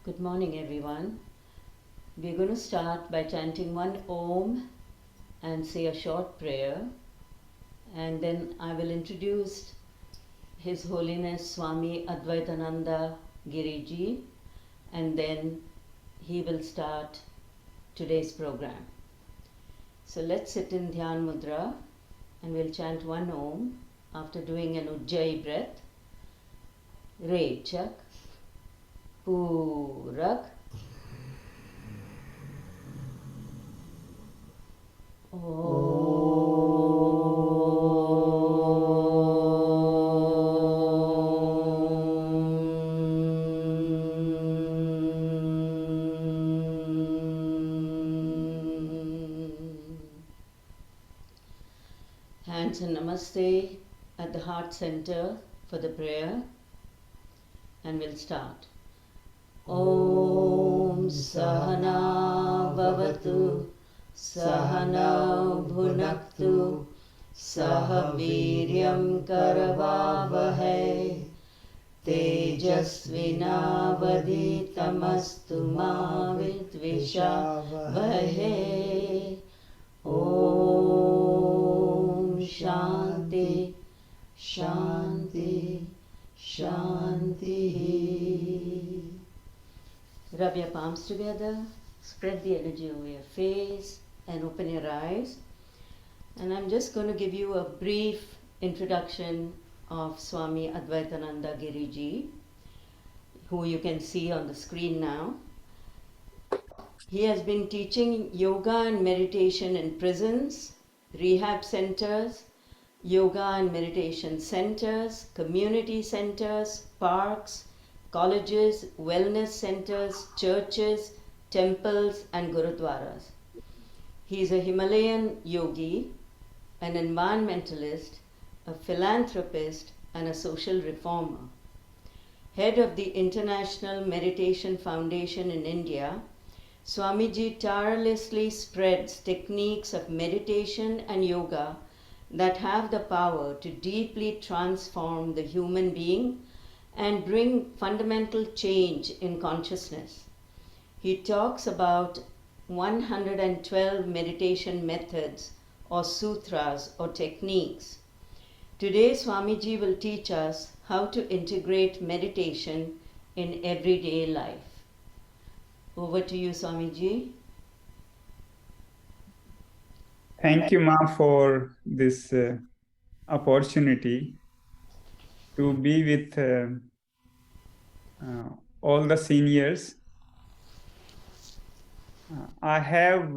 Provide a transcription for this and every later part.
Good morning, everyone. We're going to start by chanting one Om and say a short prayer, and then I will introduce His Holiness Swami Advaitanandaa Giriji, and then he will start today's program. So let's sit in Dhyan Mudra and we'll chant one Om after doing an Ujjayi breath. Rechak, Purak, Hands in Namaste at the heart center for the prayer, and we'll start. Om Sahana Bhavatu Sahana Bhunaktu Saha Viryam Karavavahai Tejasvinavaditamastu ma Vidvishavahai. Om Shanti Shanti Shanti. Rub your palms together, spread the energy over your face and open your eyes. And I'm just going to give you a brief introduction of Swami Advaitanandaa Giriji, who you can see on the screen now. He has been teaching yoga and meditation in prisons, rehab centers, yoga and meditation centers, community centers, parks, colleges, wellness centers, churches, temples, and gurudwaras. He is a Himalayan yogi, an environmentalist, a philanthropist, and a social reformer. Head of the International Meditation Foundation in India, Swamiji tirelessly spreads techniques of meditation and yoga that have the power to deeply transform the human being and bring fundamental change in consciousness. He talks about 112 meditation methods or sutras or techniques. Today, Swamiji will teach us how to integrate meditation in everyday life. Over to you, Swamiji. Thank you, Ma, for this opportunity to be with all the seniors. I have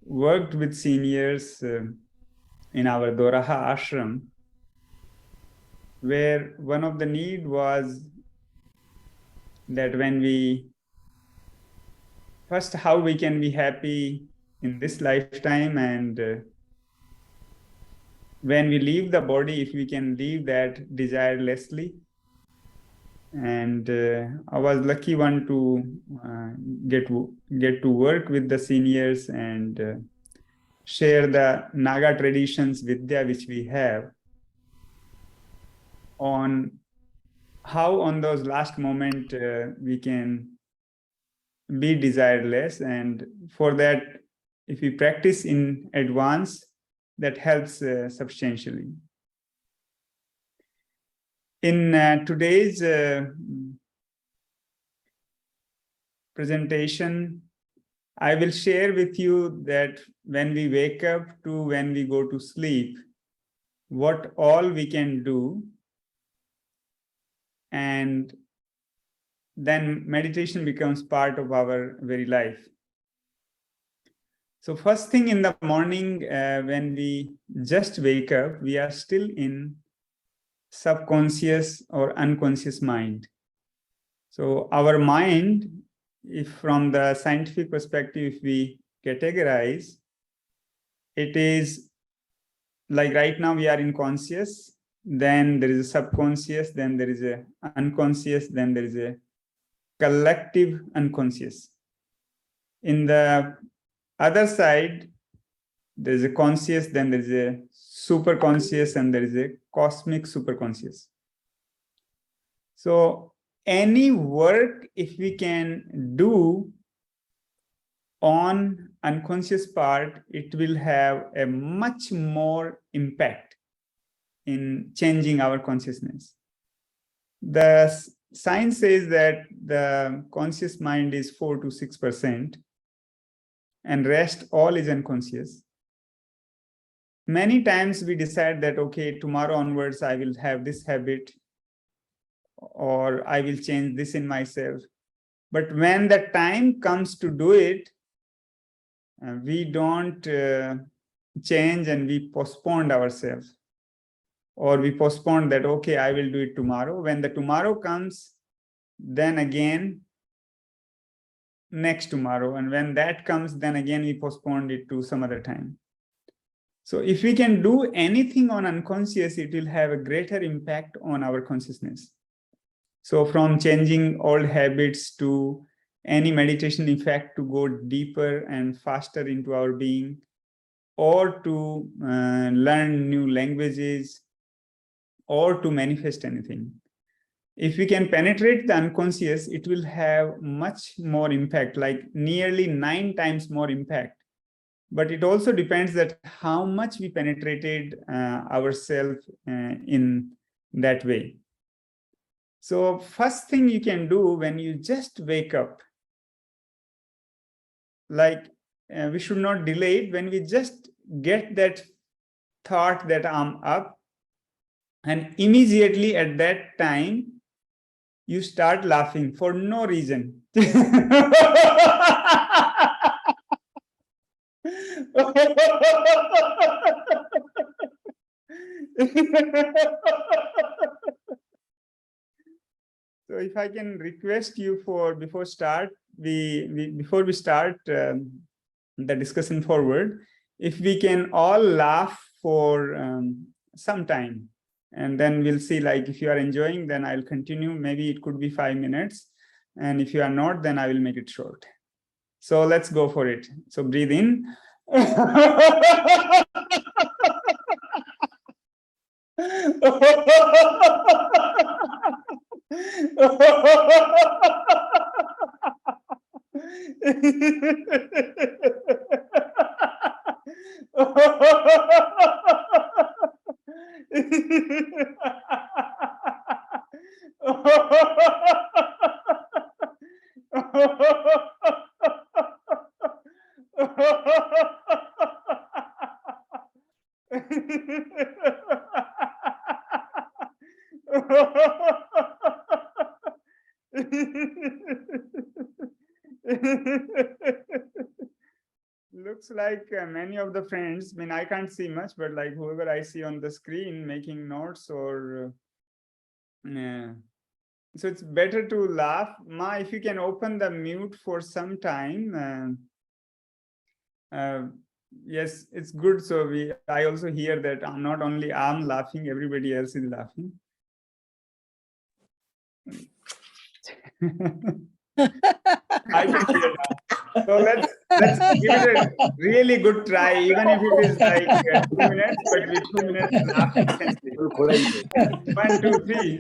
worked with seniors in our Doraha ashram, where one of the need was that when we first, how we can be happy in this lifetime, and when we leave the body, if we can leave that desirelessly. And I was lucky one to get to work with the seniors and share the Naga traditions Vidya which we have on how on those last moment we can be desireless, and for that, if we practice in advance, that helps substantially. In today's presentation, I will share with you that when we wake up to when we go to sleep, what all we can do, and then meditation becomes part of our very life. So first thing in the morning, when we just wake up, we are still in subconscious or unconscious mind. So our mind, if from the scientific perspective, if we categorize, it is like right now we are in conscious, then there is a subconscious, then there is a unconscious, then there is a collective unconscious. In the other side, there is a conscious, then there is a superconscious, and there is a cosmic superconscious. So any work if we can do on unconscious part, it will have a much more impact in changing our consciousness. The science says that the conscious mind is 4 to 6%, and rest all is unconscious. Many times we decide that, okay, tomorrow onwards I will have this habit, or I will change this in myself. But when the time comes to do it, we don't change, and we postpone ourselves. Or we postpone that, okay, I will do it tomorrow. When the tomorrow comes, then again, next tomorrow. And when that comes, then again, we postpone it to some other time. So if we can do anything on unconscious, it will have a greater impact on our consciousness. So from changing old habits to any meditation effect to go deeper and faster into our being, or to learn new languages, or to manifest anything. If we can penetrate the unconscious, it will have much more impact, like nearly 9 times more impact. But it also depends that how much we penetrated ourselves in that way. So first thing you can do when you just wake up, like we should not delay it. When we just get that thought that I'm up, and immediately at that time, you start laughing for no reason. So if I can request you for before we start the discussion forward, if we can all laugh for some time, and then we'll see, like if you are enjoying, then I'll continue. Maybe it could be 5 minutes. And if you are not, then I will make it short. So let's go for it. So breathe in. Looks like many of the friends, I mean, I can't see much, but like whoever I see on the screen making notes, or so it's better to laugh. Ma, if you can open the mute for some time. Yes, it's good. So I also hear that not only I'm laughing, everybody else is laughing. I can hear that. So let's give it a really good try, even if it is like 2 minutes, but with 2 minutes laugh intensely. 1, 2, 3.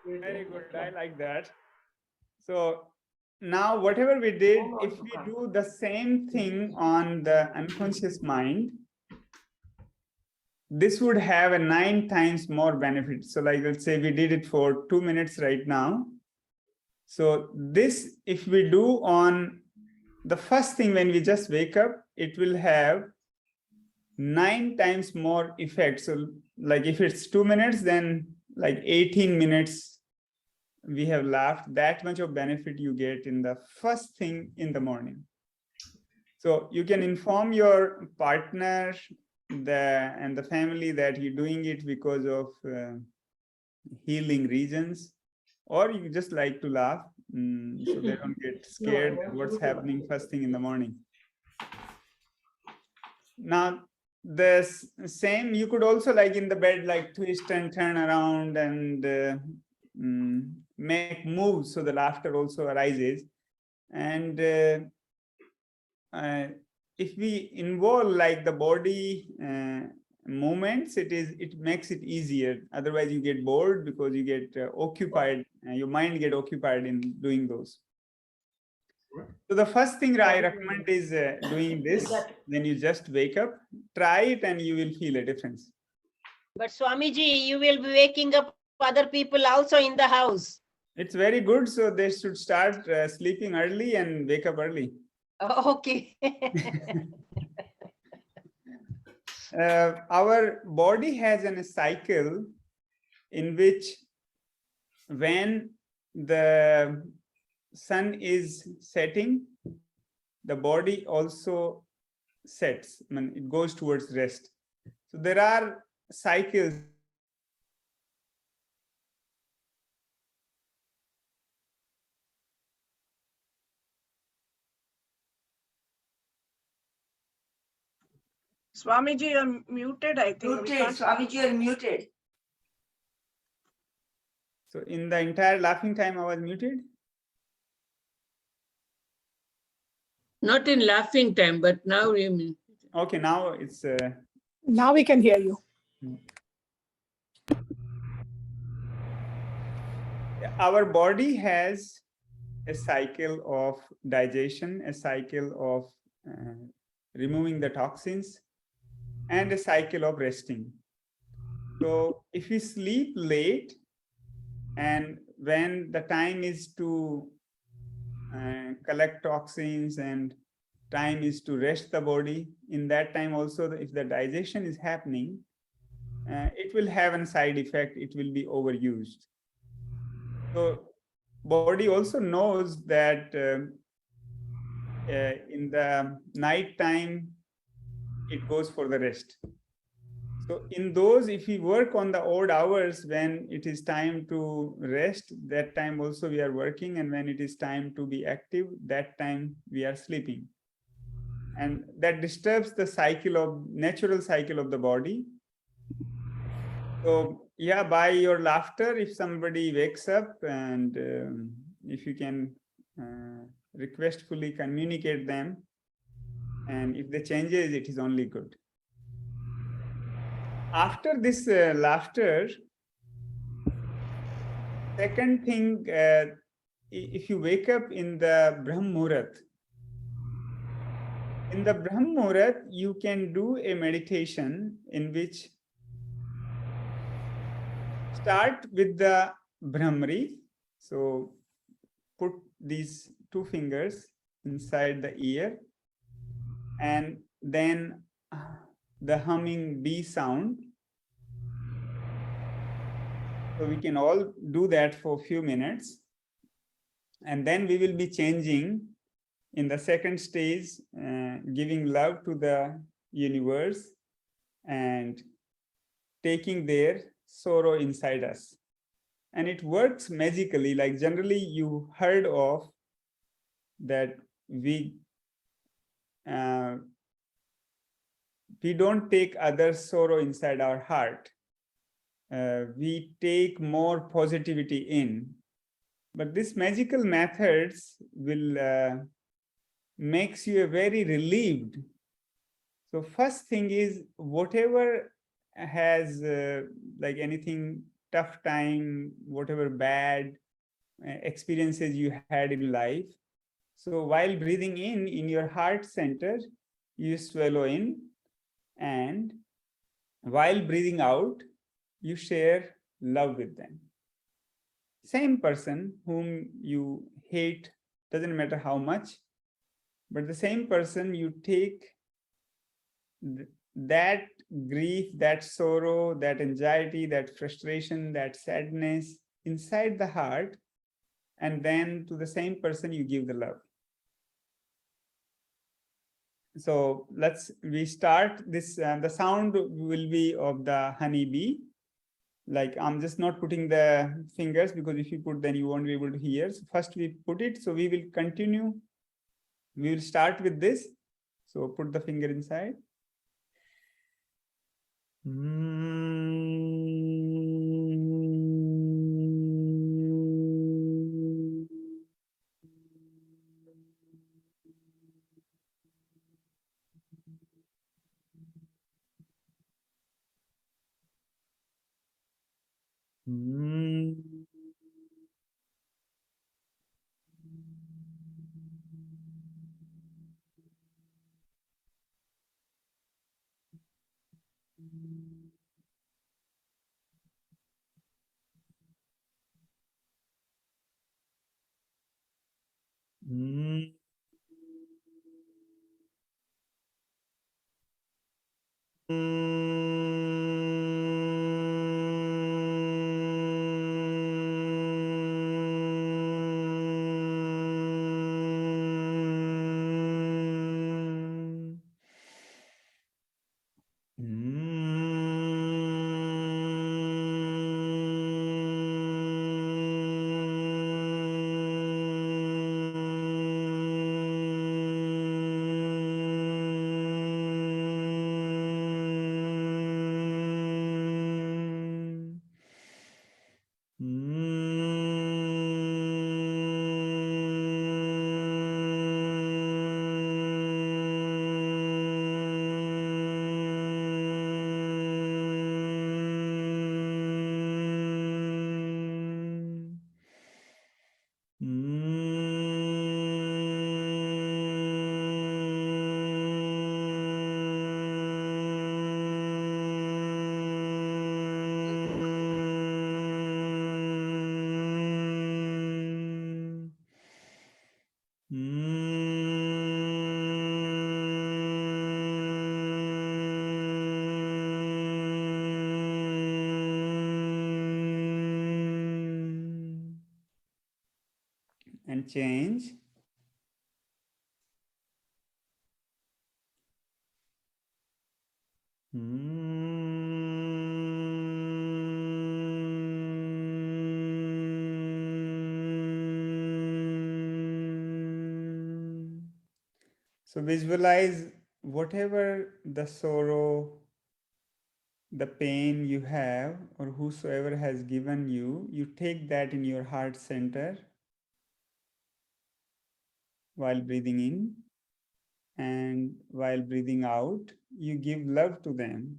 Very good. I like that. So now whatever we did, if we do the same thing on the unconscious mind, this would have a 9 times more benefit. So like, let's say we did it for 2 minutes right now. So this, if we do on the first thing when we just wake up, it will have 9 times more effect. So like if it's 2 minutes, then like 18 minutes we have laughed. That much of benefit you get in the first thing in the morning. So you can inform your partner and the family that you're doing it because of healing reasons, or you just like to laugh so they don't get scared at what's happening first thing in the morning. Now the same, you could also like in the bed, like twist and turn around and make moves so the laughter also arises. And if we involve like the body movements, it makes it easier. Otherwise you get bored because you get occupied, your mind get occupied in doing those. So the first thing I recommend is doing this when you just wake up. Try it and you will feel a difference. But Swamiji, you will be waking up other people also in the house. It's very good. So they should start sleeping early and wake up early. Okay. Our body has a cycle in which when the sun is setting, the body also sets. I mean, it goes towards rest. So there are cycles. Swamiji, you're muted, I think. Muted. Swamiji, you're muted. So in the entire laughing time, I was muted. Not in laughing time, but now you mean. Okay, now it's. Now we can hear you. Our body has a cycle of digestion, a cycle of removing the toxins, and a cycle of resting. So if we sleep late, and when the time is to collect toxins and time is to rest the body, in that time also, if the digestion is happening, it will have a side effect, it will be overused. So body also knows that in the night time, it goes for the rest. So in those, if we work on the odd hours, when it is time to rest, that time also we are working. And when it is time to be active, that time we are sleeping. And that disturbs the natural cycle of the body. So yeah, by your laughter, if somebody wakes up and if you can requestfully communicate them, and if they changes, it is only good. After this laughter, second thing, if you wake up in the Brahm Muhurat, in the Brahm Muhurat, you can do a meditation in which start with the Brahmari. So put these two fingers inside the ear and then the humming bee sound. So we can all do that for a few minutes. And then we will be changing in the second stage, giving love to the universe and taking their sorrow inside us. And it works magically. Like generally you heard of that we don't take others' sorrow inside our heart. We take more positivity in. But this magical methods will makes you very relieved. So first thing is whatever has like anything tough time, whatever bad experiences you had in life. So while breathing in your heart center, you swallow in, and while breathing out, you share love with them. Same person whom you hate, doesn't matter how much, but the same person, you take that grief, that sorrow, that anxiety, that frustration, that sadness inside the heart, and then to the same person you give the love. So we start this, the sound will be of the honeybee. Like I'm just not putting the fingers because if you put, then you won't be able to hear. So first we put it, so we will continue. We will start with this. So put the finger inside. And change. So visualize whatever the sorrow, the pain you have, or whosoever has given you, you take that in your heart center while breathing in, and while breathing out, you give love to them.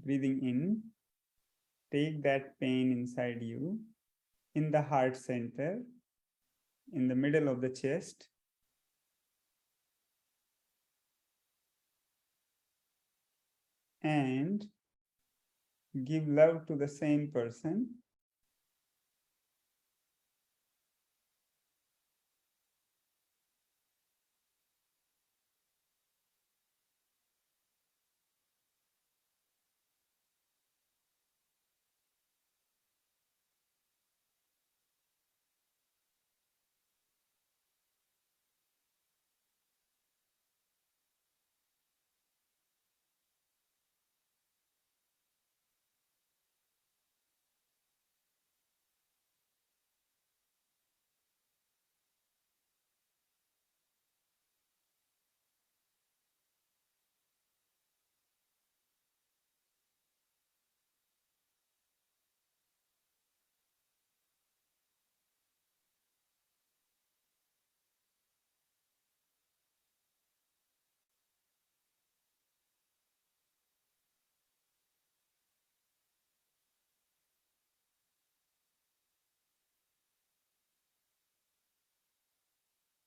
Breathing in, take that pain inside you, in the heart center, in the middle of the chest. And give love to the same person.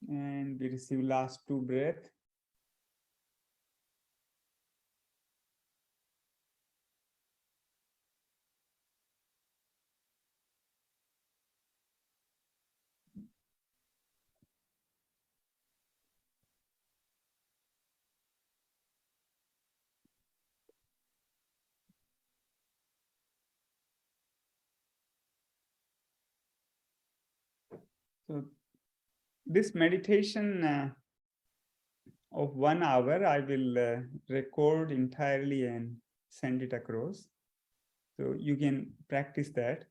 And we receive last 2 breaths. So this meditation of 1 hour, I will record entirely and send it across. So you can practice that.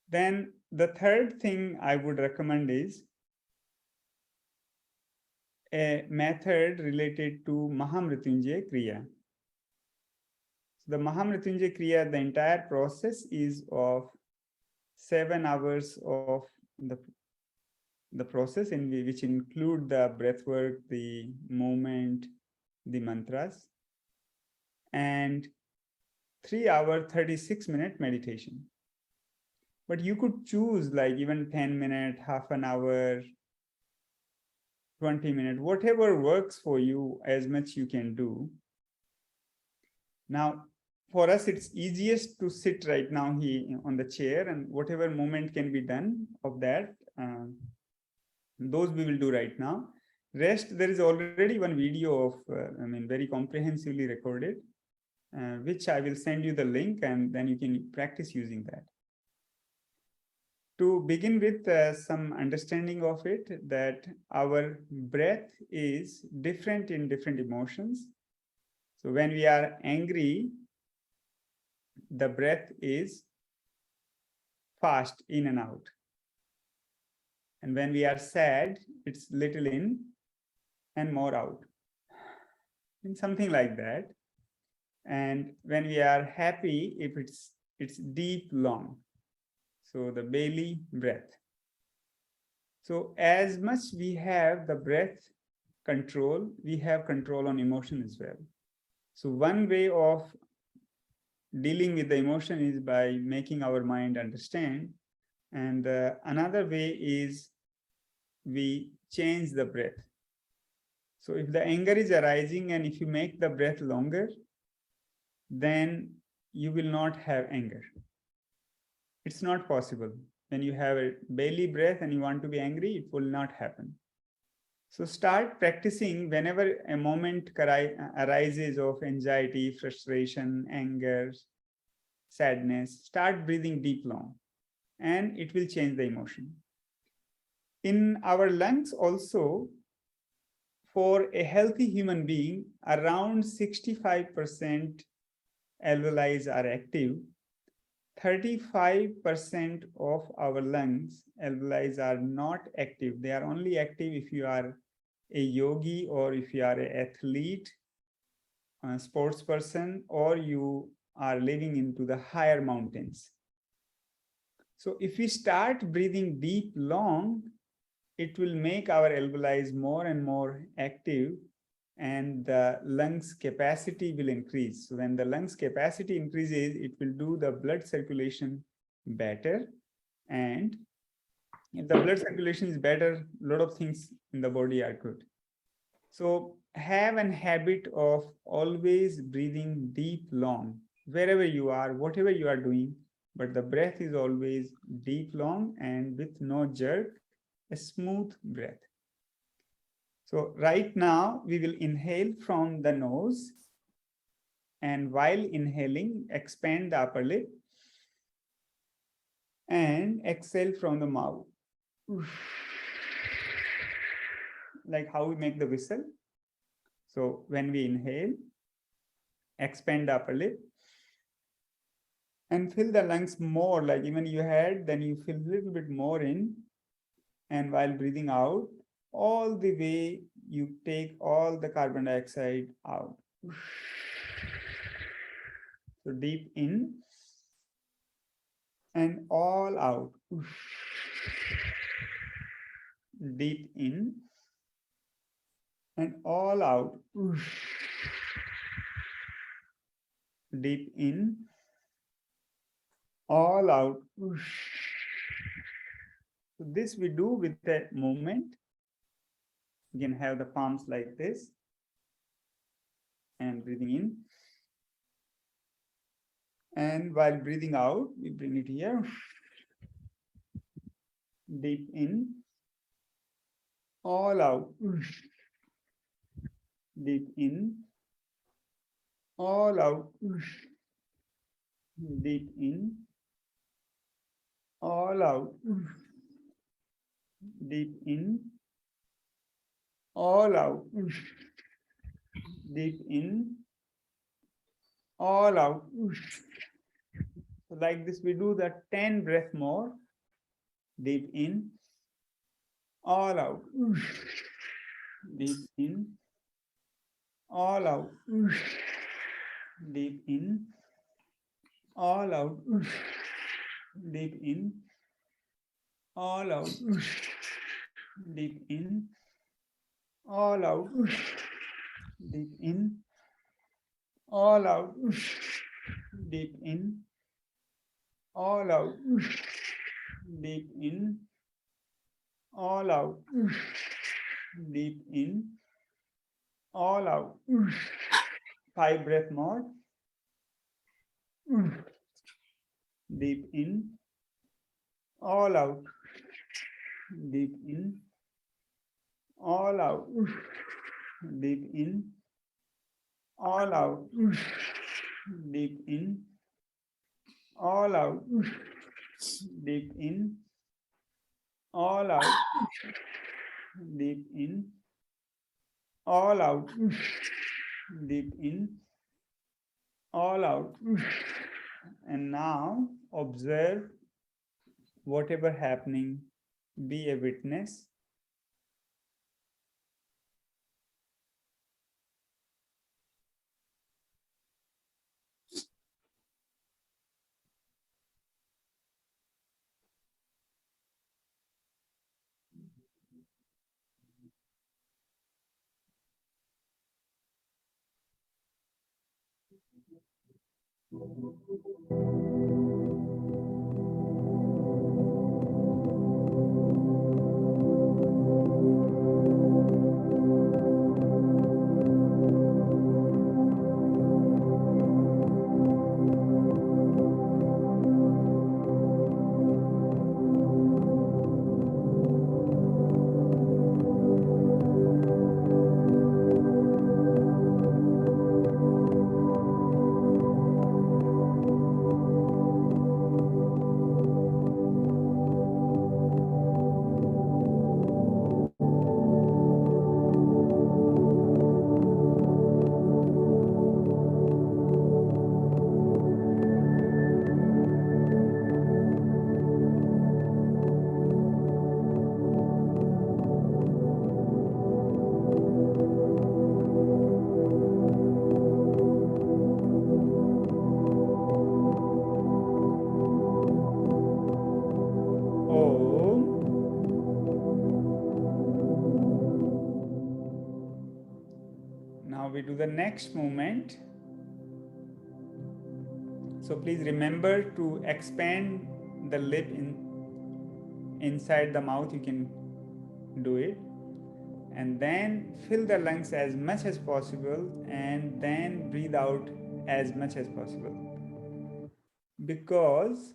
Then the third thing I would recommend is a method related to Mahamrityunjaya Kriya. So the Mahamrityunjaya Kriya, the entire process is of 7 hours of the process, in which include the breath work, the movement, the mantras, and 3-hour, 36-minute meditation. But you could choose like even 10 minutes, half an hour, 20 minutes, whatever works for you, as much you can do. Now, for us, it's easiest to sit right now here on the chair, and whatever movement can be done of that, those we will do right now. Rest, there is already one video of, very comprehensively recorded, which I will send you the link, and then you can practice using that. To begin with, some understanding of it, that our breath is different in different emotions. So when we are angry, the breath is fast, in and out. And when we are sad, it's little in and more out, and something like that. And when we are happy, if it's deep, long. So the belly breath. So as much we have the breath control, we have control on emotion as well. So one way of dealing with the emotion is by making our mind understand. And another way is we change the breath. So if the anger is arising and if you make the breath longer, then you will not have anger. It's not possible. When you have a belly breath and you want to be angry, it will not happen. So start practicing whenever a moment arises of anxiety, frustration, anger, sadness. Start breathing deep, long, and it will change the emotion. In our lungs also, for a healthy human being, around 65% alveoli are active. 35% of our lungs alveoli are not active. They are only active if you are a yogi, or if you are an athlete, a sports person, or you are living into the higher mountains. So if we start breathing deep, long, it will make our alveoli more and more active, and the lungs capacity will increase. So when the lungs capacity increases, it will do the blood circulation better. And if the blood circulation is better, a lot of things in the body are good. So have an habit of always breathing deep, long, wherever you are, whatever you are doing, but the breath is always deep, long, and with no jerk, a smooth breath. So right now we will inhale from the nose, and while inhaling, expand the upper lip and exhale from the mouth. Like how we make the whistle. So when we inhale, expand the upper lip and fill the lungs more, like even you had, then you fill a little bit more in. And while breathing out, all the way you take all the carbon dioxide out. So deep in and all out. Deep in and all out. Deep in, all out. So this we do with the movement. You can have the palms like this and breathing in. And while breathing out, we bring it here. Deep in, all out. Deep in, all out. Deep in, all out. Deep in, all out. Deep in, all out. So like this, we do the 10 breath more. Deep in, all out. Deep in, all out. Deep in, all out. Deep in, all out. Deep in, all out. Deep in, all out. Deep in, all out. Deep in, all out. Deep in, all out. 5 breath more. Deep in, all out. Deep in, all out. Deep in, all out. Deep in, all out. Deep in, all out. Deep in, all out. Deep in, all out. And now observe whatever happening, be a witness. the next movement. So please remember to expand the lip inside the mouth. You can do it. And then fill the lungs as much as possible, and then breathe out as much as possible. Because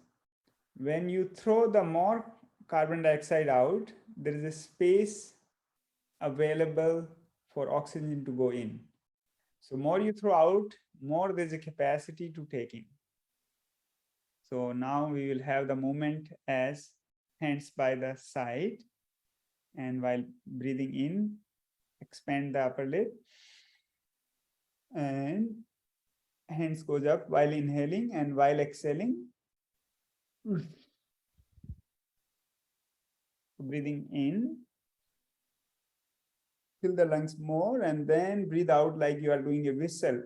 when you throw the more carbon dioxide out, there is a space available for oxygen to go in. So more you throw out, more there's a capacity to take in. So now we will have the movement as hands by the side, and while breathing in, expand the upper lip, and hands goes up while inhaling, and while exhaling, breathing in, fill the lungs more, and then breathe out like you are doing a whistle.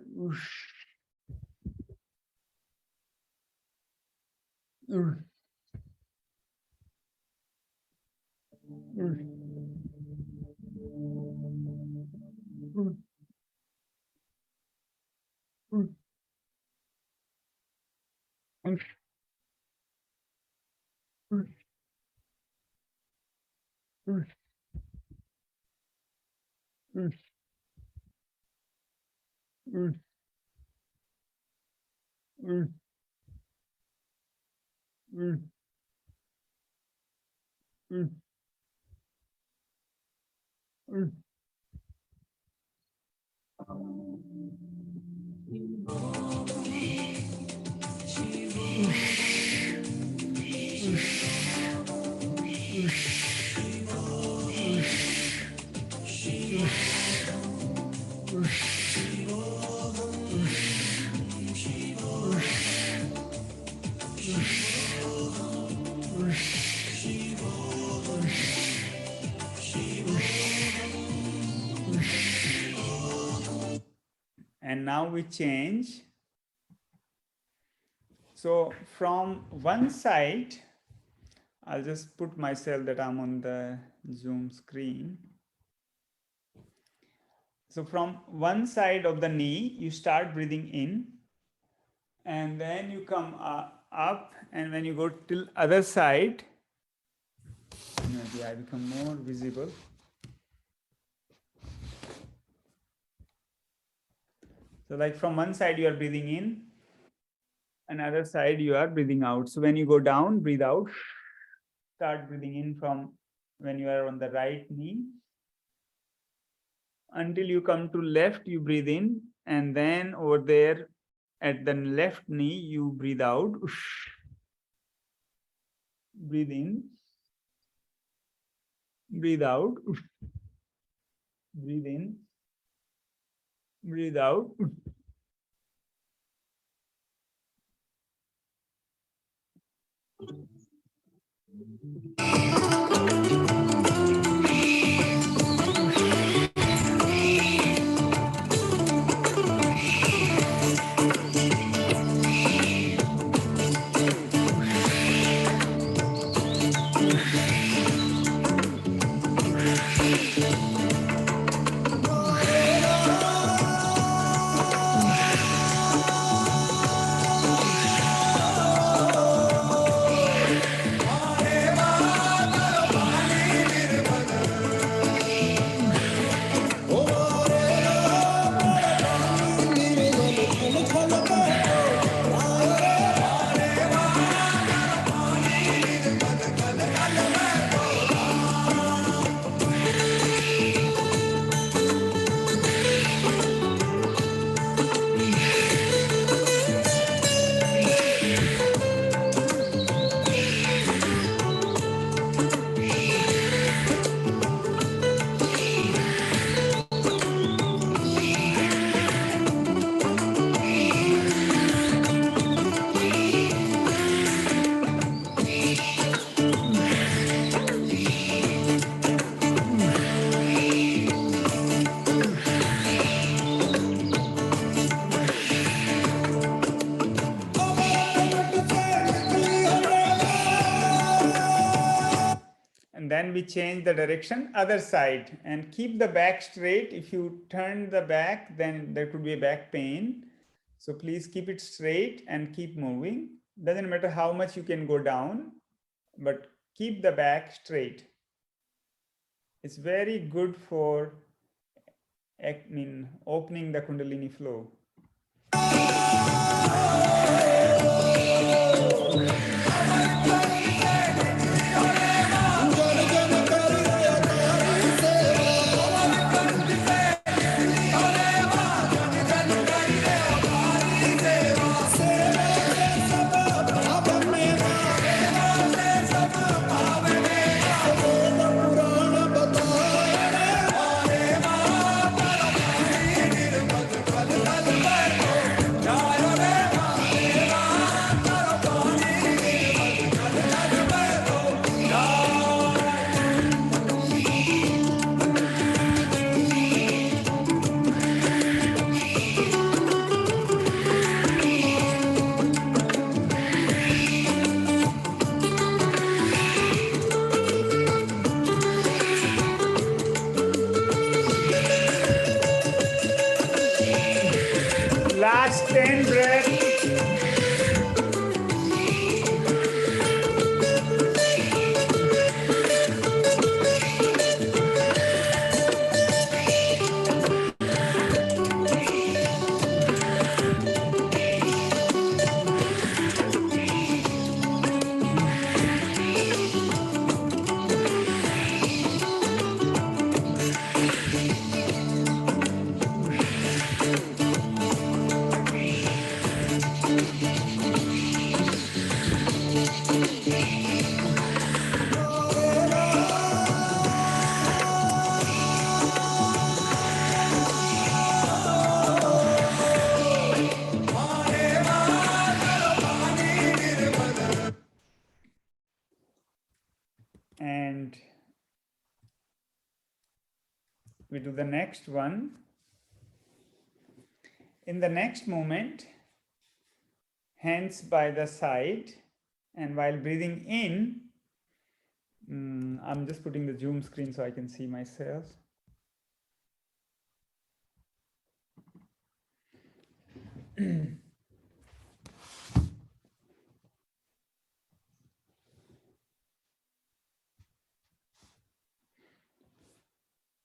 And now we change. So from one side, I'll just put myself that I'm on the Zoom screen. So from one side of the knee, you start breathing in, and then you come up, and when you go till other side, maybe I become more visible. So like from one side you are breathing in, another side you are breathing out. So when you go down, breathe out. Start breathing in from when you are on the right knee. Until you come to left, you breathe in, and then over there at the left knee, you breathe out. Breathe in. Breathe out. Breathe in. Breathe out. Then we change the direction, other side, and keep the back straight. If you turn the back, then there could be a back pain. So please keep it straight and keep moving. Doesn't matter how much you can go down, but keep the back straight. It's very good for opening the Kundalini flow. Last 10 breaths. And we do the next one. In the next movement, hands by the side, and while breathing in, I'm just putting the Zoom screen so I can see myself.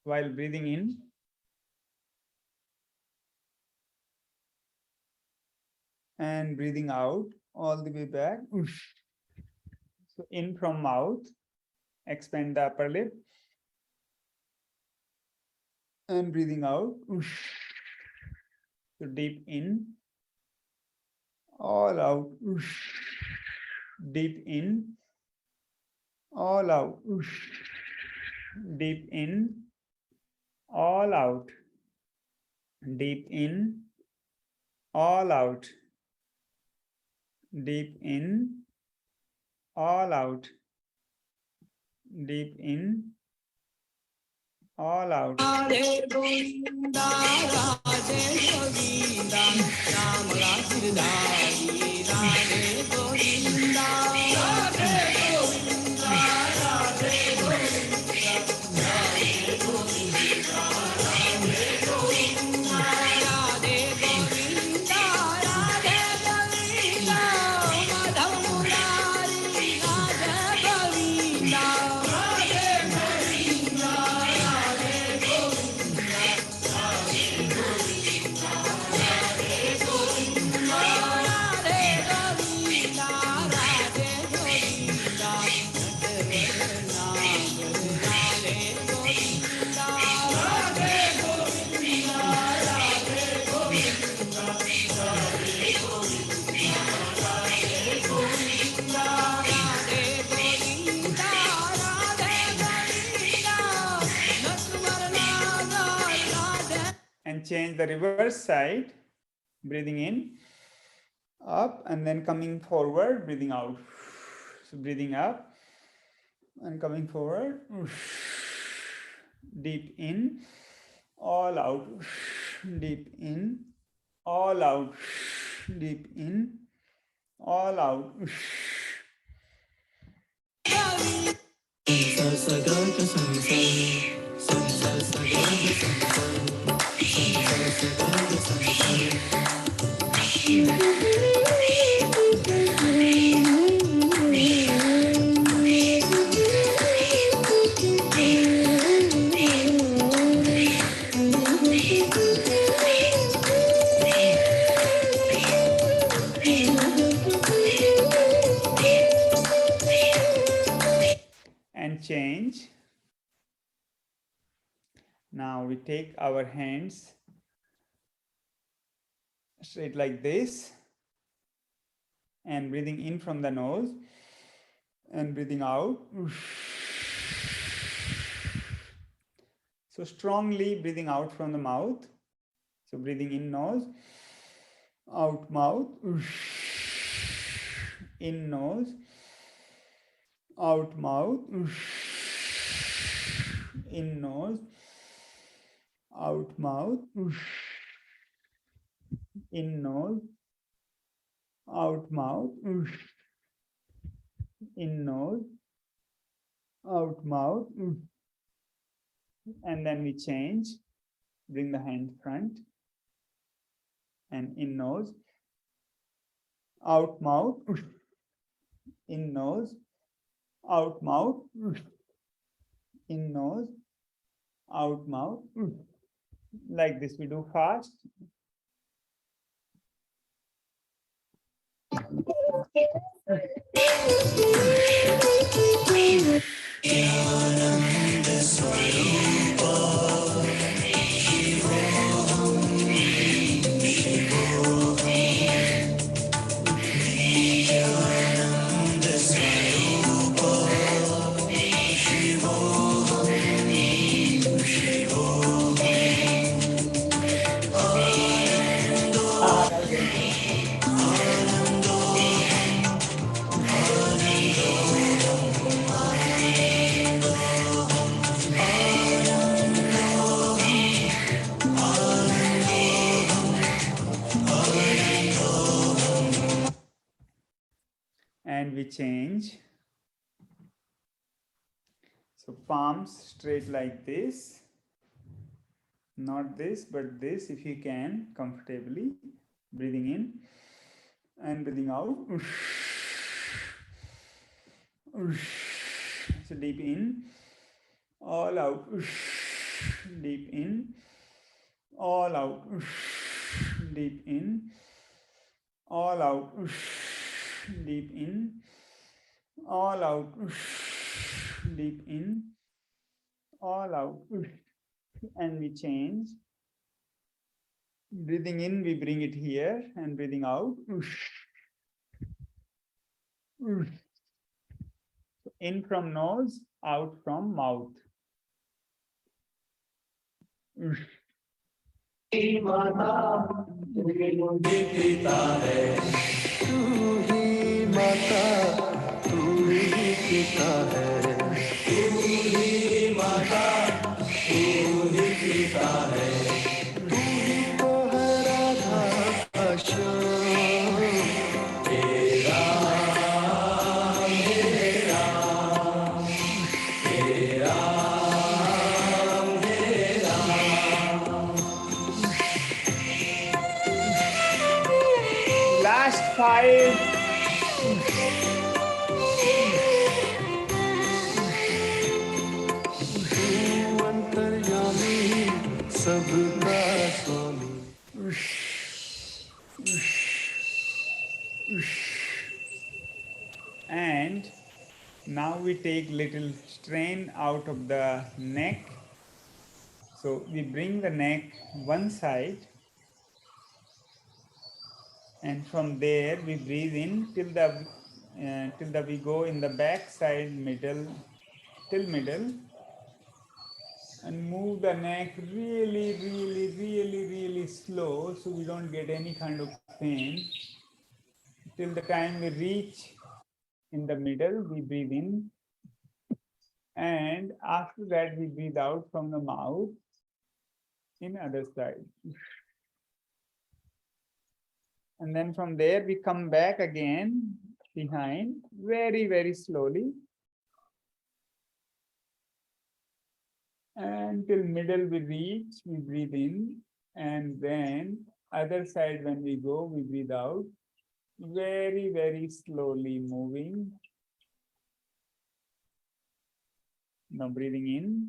While breathing in, and breathing out all the way back. So in from mouth, expand the upper lip, and breathing out. So deep in, all out. Deep in, all out. Deep in, all out. Deep in, all out. Deep in, all out. Deep in, all out. Radhe Govinda, Radhe Govinda, Ram Radhe Radhe Govinda, Radhe Govinda, Radhe Govinda, Radhe Govinda, Radhe Govinda, Radhe Govinda, Radhe Govinda, Madhav Murari, Radhe Govinda, Radhe Govinda, Radhe Govinda, Radhe Govinda, Radhe Govinda, and change the reverse side, breathing in, up, and then coming forward, breathing out. So breathing up and coming forward, deep in, all out, deep in, all out, deep in, all out. And change. Now we take our hands straight like this, and breathing in from the nose and breathing out. So strongly breathing out from the mouth. So breathing in nose, out mouth, in nose, out mouth, in nose, out mouth, in nose, out mouth, in nose, out mouth, and then we change. Bring the hand front and in nose, out mouth, in nose, out mouth, in nose, out mouth. Like this we do fast. And we change. So palms straight like this. Not this, but this, if you can, comfortably. Breathing in and breathing out. So deep in, all out. Deep in, all out. Deep in, all out. Deep in, all out. Deep in, all out. And we change. Breathing in, we bring it here, and breathing out. In from nose, out from mouth. Last 5. And now we take little strain out of the neck. So we bring the neck one side, and from there we breathe in till we go in the back side, middle, till middle, and move the neck really slow, so we don't get any kind of pain. Till the time we reach in the middle, we breathe in, and after that we breathe out from the mouth in other side. And then from there we come back again behind very slowly. And till middle we reach, we breathe in, and then other side when we go, we breathe out, very, very slowly moving. Now breathing in,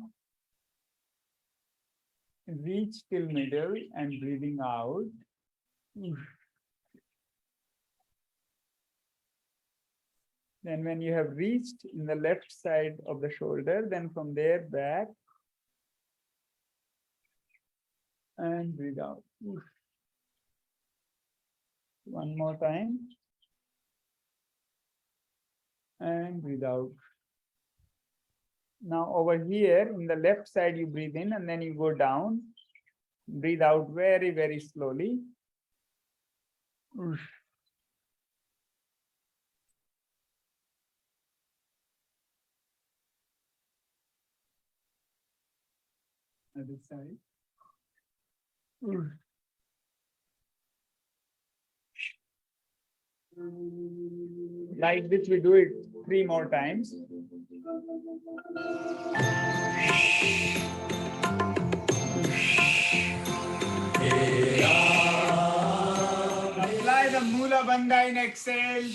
reach till middle and breathing out. Then when you have reached in the left side of the shoulder, then from there back and breathe out. One more time. And breathe out. Now over here in the left side you breathe in and then you go down. Breathe out very, very slowly. Other side. Like this we do it 3 more times. Apply the Mula Bandha in exhale.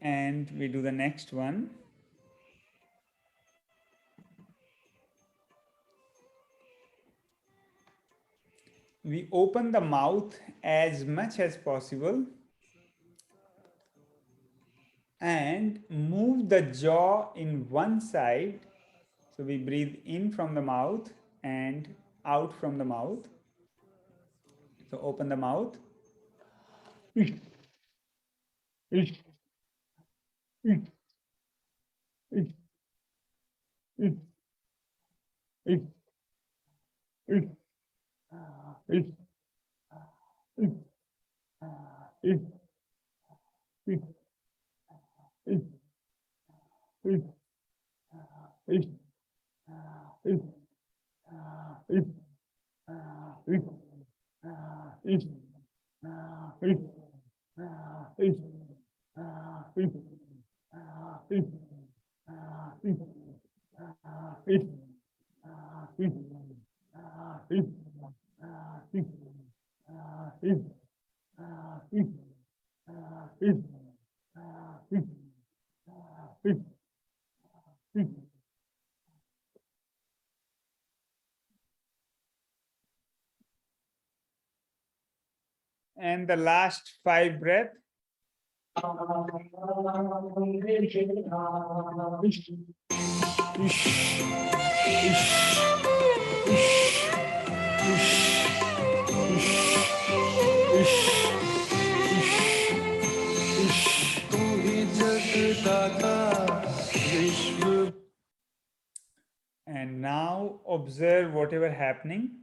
And we do the next one. We open the mouth as much as possible and move the jaw in one side. So we breathe in from the mouth and out from the mouth. So open the mouth. And the last 5 breaths. And now observe whatever happening.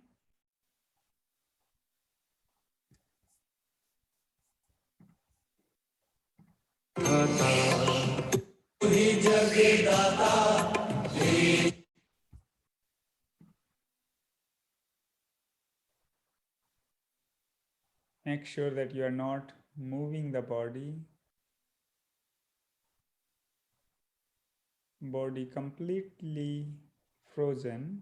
Make sure that you are not moving the body. Body completely frozen.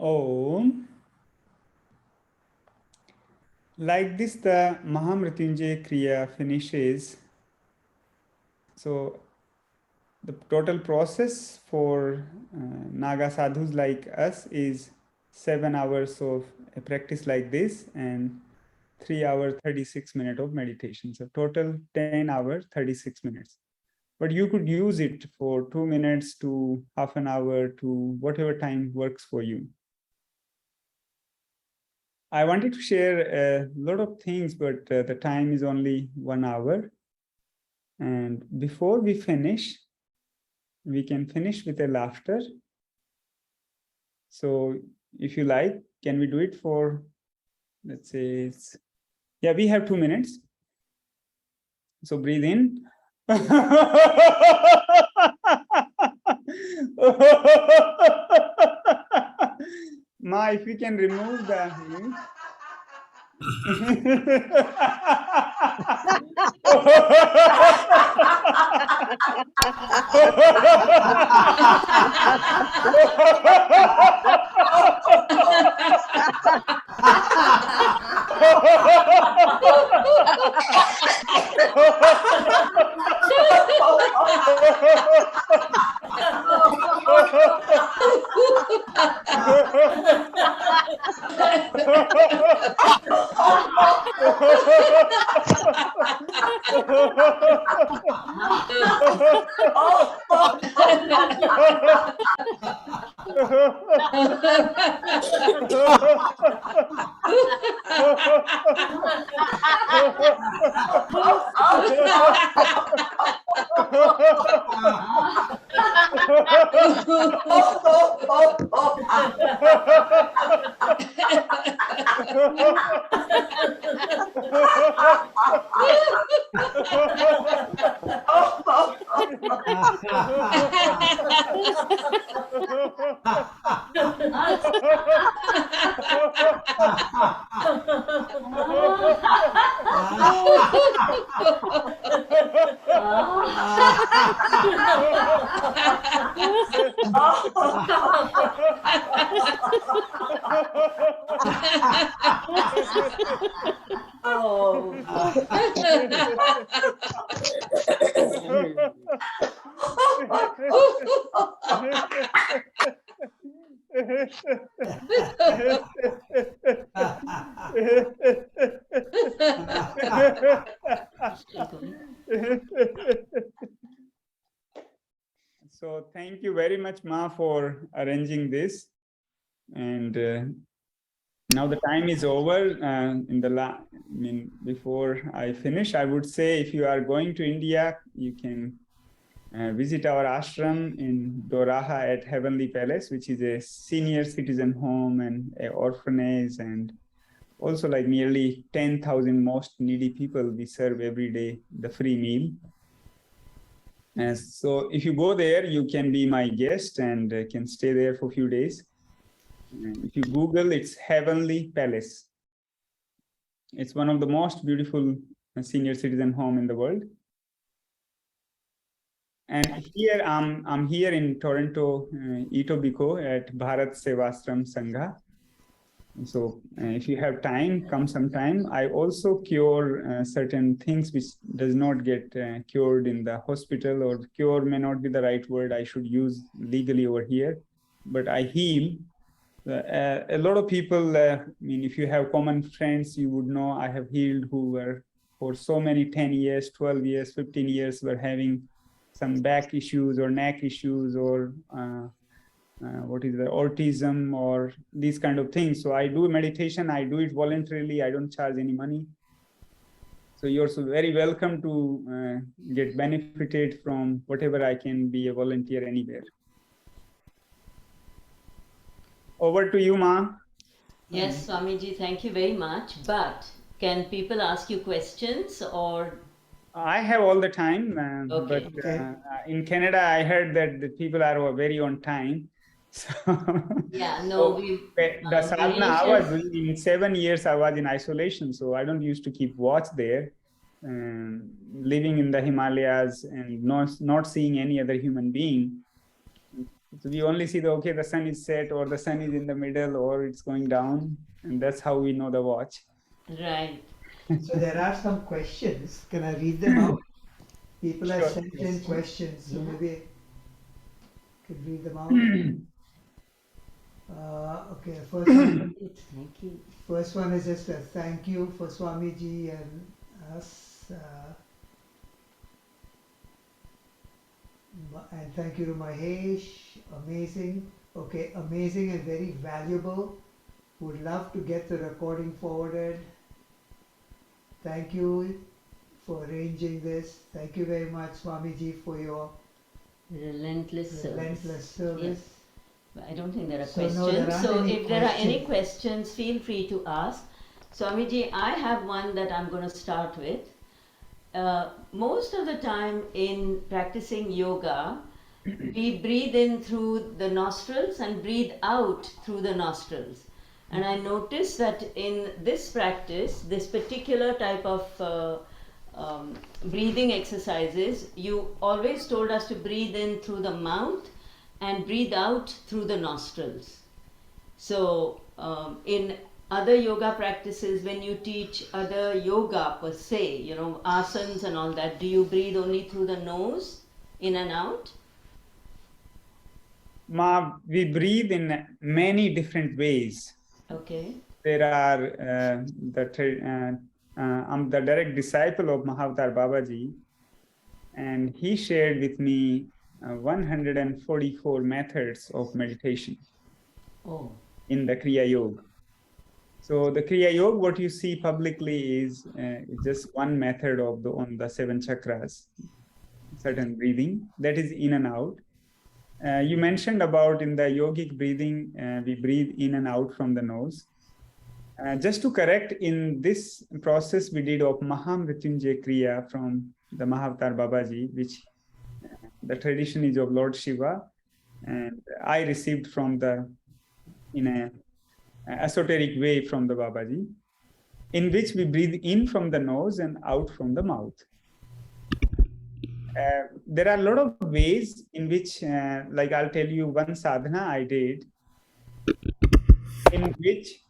Om. Like this, the Mahamrityunjaya Kriya finishes. So the total process for Naga sadhus like us is 7 hours of a practice like this and 3 hours 36 minutes of meditation. So total 10 hours 36 minutes. But you could use it for 2 minutes to half an hour to whatever time works for you. I wanted to share a lot of things, but the time is only 1 hour. And before we finish, we can finish with a laughter. So if you like, can we do it for, let's say, yeah, we have 2 minutes. So breathe in. Ma, if we can remove the So thank you very much, Ma, for arranging this. And now the time is over. Before I finish, I would say if you are going to India, you can visit our ashram in Doraha at Heavenly Palace, which is a senior citizen home and an orphanage, and also like nearly 10,000 most needy people we serve every day the free meal. And so if you go there, you can be my guest and can stay there for a few days. And if you Google, it's Heavenly Palace. It's one of the most beautiful senior citizen home in the world. And here I'm here in Toronto, Etobicoke at Bharat Sevastram Sangha. So if you have time, come sometime. I also cure certain things which does not get cured in the hospital, or cure may not be the right word I should use legally over here, but I heal. A lot of people, if you have common friends, you would know I have healed who were for so many 10 years, 12 years, 15 years were having some back issues or neck issues or autism or these kind of things. So I do meditation, I do it voluntarily, I don't charge any money. So you're so very welcome to get benefited from whatever I can be a volunteer anywhere. Over to you, Ma. Yes, Swamiji, thank you very much. But can people ask you questions or? I have all the time, Okay. but in Canada, I heard that the people are very on time. So Yeah, no, the sadhana I was doing in 7 years, I was in isolation, so I don't used to keep watch there. Living in the Himalayas and not seeing any other human being. So we only see the sun is set or the sun is in the middle or it's going down, and that's how we know the watch. Right. So there are some questions. Can I read them out? People have Sure. sent in questions, so Yeah. maybe I could read them out. Okay, Thank you. first one is just a thank you for Swamiji and us. And thank you to Mahesh. Amazing. Okay, amazing and very valuable. Would love to get the recording forwarded. Thank you for arranging this. Thank you very much, Swamiji, for your Relentless relentless service. service. I don't think there are So, no, questions. there aren't So any if there are any questions. questions, feel free to ask. Swamiji, I have one that I'm going to start with. Most of the time in practicing yoga, we breathe in through the nostrils and breathe out through the nostrils. And I noticed that in this practice, this particular type of breathing exercises, you always told us to breathe in through the mouth and breathe out through the nostrils. So, in other yoga practices, when you teach other yoga per se, you know, asanas and all that, do you breathe only through the nose, in and out? Ma, we breathe in many different ways. Okay. There are I'm the direct disciple of Mahavatar Babaji, and he shared with me 144 methods of meditation Oh. in the Kriya Yoga. So the Kriya Yoga, what you see publicly is just one method of on the 7 chakras, certain breathing that is in and out. You mentioned about in the yogic breathing, we breathe in and out from the nose. Just to correct, in this process we did of Mahamrityunjay Kriya from the Mahavatar Babaji, which the tradition is of Lord Shiva, and I received from in a esoteric way from the Babaji, in which we breathe in from the nose and out from the mouth. There are a lot of ways in which, like I'll tell you one sadhana I did, in which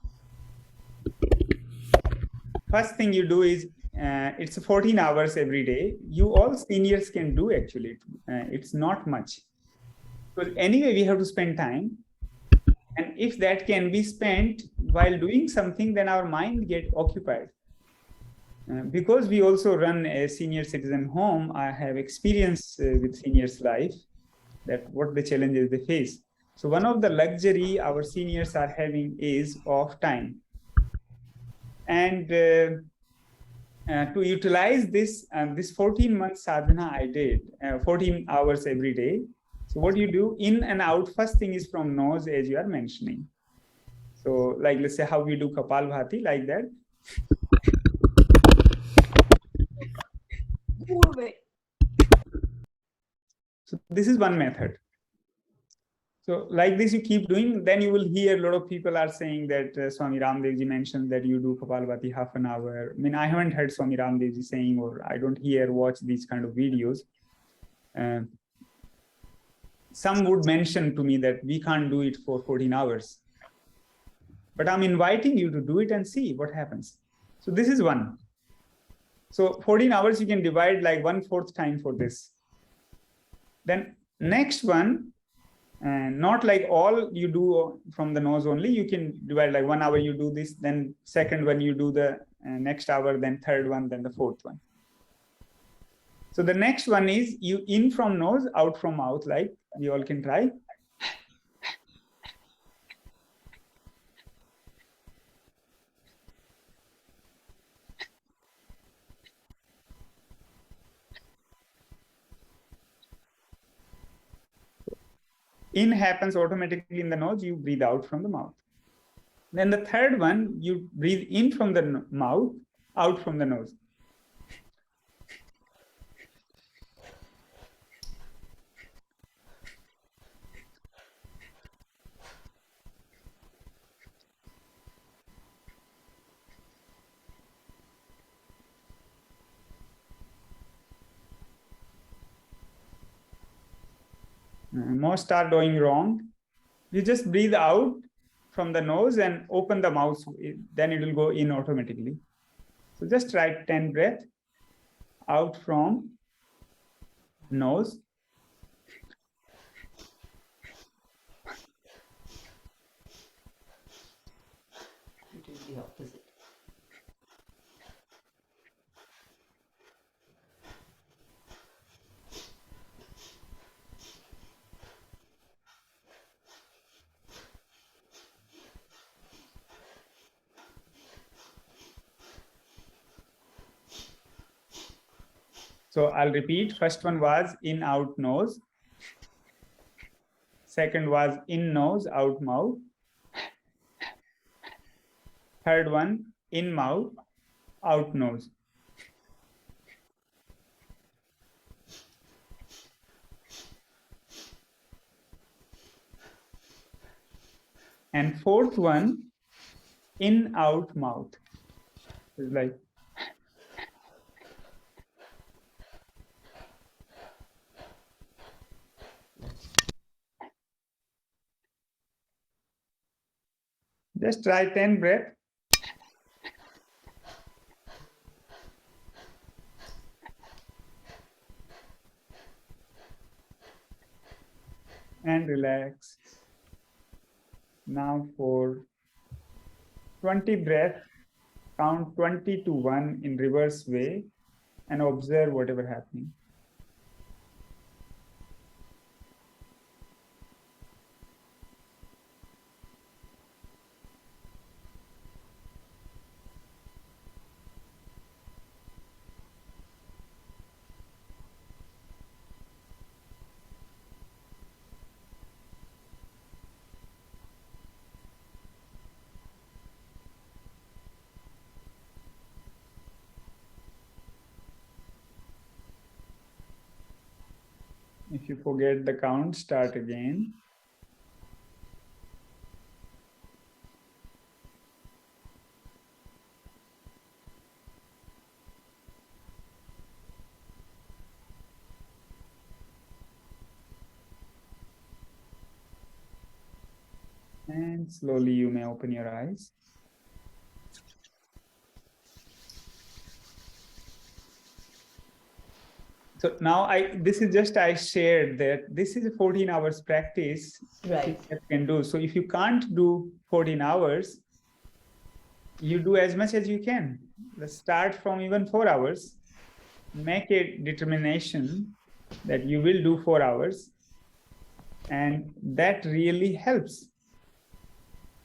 first thing you do is, it's 14 hours every day. You all seniors can do actually. It's not much. Because anyway, we have to spend time. And if that can be spent while doing something, then our mind get occupied. Because we also run a senior citizen home, I have experience with seniors' life, that what the challenges they face. So one of the luxury our seniors are having is off time. And to utilize this 14-month sadhana I did, 14 hours every day. So what you do in and out, first thing is from nose, as you are mentioning. So like, let's say how we do Kapalbhati, like that. So this is one method. So like this, you keep doing, then you will hear a lot of people are saying that Swami Ramdevji mentioned that you do Kapalbhati half an hour. I mean, I haven't heard Swami Ramdevji saying, or I don't watch these kind of videos. Some would mention to me that we can't do it for 14 hours. But I'm inviting you to do it and see what happens. So this is one. So 14 hours, you can divide like 1/4 time for this. Then next one, not like all you do from the nose only, you can divide like 1 hour you do this, then second one you do the next hour, then third one, then the fourth one. So the next one is you in from nose, out from mouth, like we all can try. In happens automatically in the nose, you breathe out from the mouth. Then the third one, you breathe in from the mouth, out from the nose. most are doing wrong. You just breathe out from the nose and open the mouth, then it will go in automatically. So just try 10 breaths out from nose. It is the opposite. So I'll repeat. First one was in, out, nose. Second was in nose, out mouth. Third one, in mouth, out nose. And fourth one, in, out, mouth. It's like just try 10 breaths. And relax. Now for 20 breaths, count 20 to 1 in reverse way and observe whatever happening. If you forget the count, start again. And slowly you may open your eyes. So now this is just I shared that this is a 14 hours practice Right. that you can do. So if you can't do 14 hours, you do as much as you can. Let's start from even 4 hours. Make a determination that you will do 4 hours. And that really helps.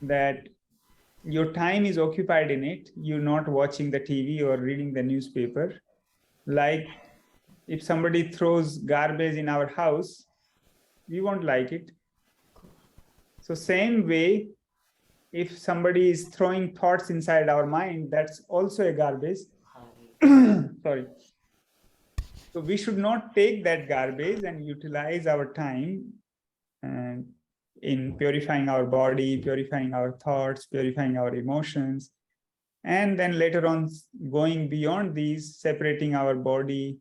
That your time is occupied in it. You're not watching the TV or reading the newspaper. Like if somebody throws garbage in our house, we won't like it. So same way, if somebody is throwing thoughts inside our mind, that's also a garbage. Sorry. So we should not take that garbage and utilize our time in purifying our body, purifying our thoughts, purifying our emotions. And then later on, going beyond these, separating our body,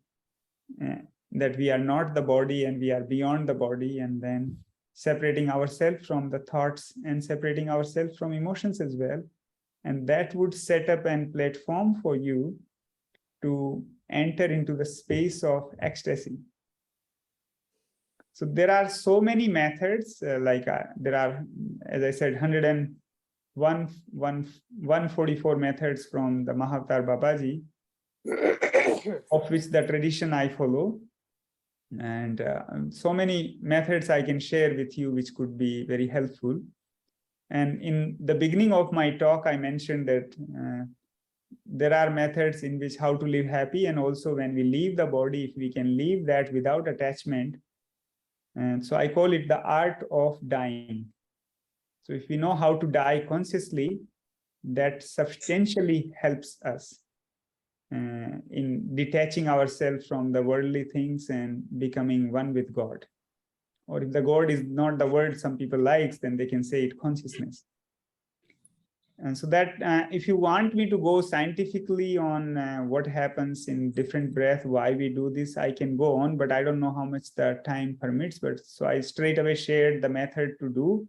that we are not the body and we are beyond the body, and then separating ourselves from the thoughts and separating ourselves from emotions as well. And that would set up a platform for you to enter into the space of ecstasy. So there are so many methods, there are, as I said, 144 methods from the Mahavatar Babaji, of which the tradition I follow. And so many methods I can share with you, which could be very helpful. And in the beginning of my talk, I mentioned that there are methods in which how to live happy, and also when we leave the body, if we can leave that without attachment. And so I call it the art of dying. So if we know how to die consciously, that substantially helps us in detaching ourselves from the worldly things and becoming one with God. Or if the God is not the word some people like, then they can say it consciousness. And so that if you want me to go scientifically on what happens in different breath, why we do this, I can go on, but I don't know how much the time permits. But so I straight away shared the method to do,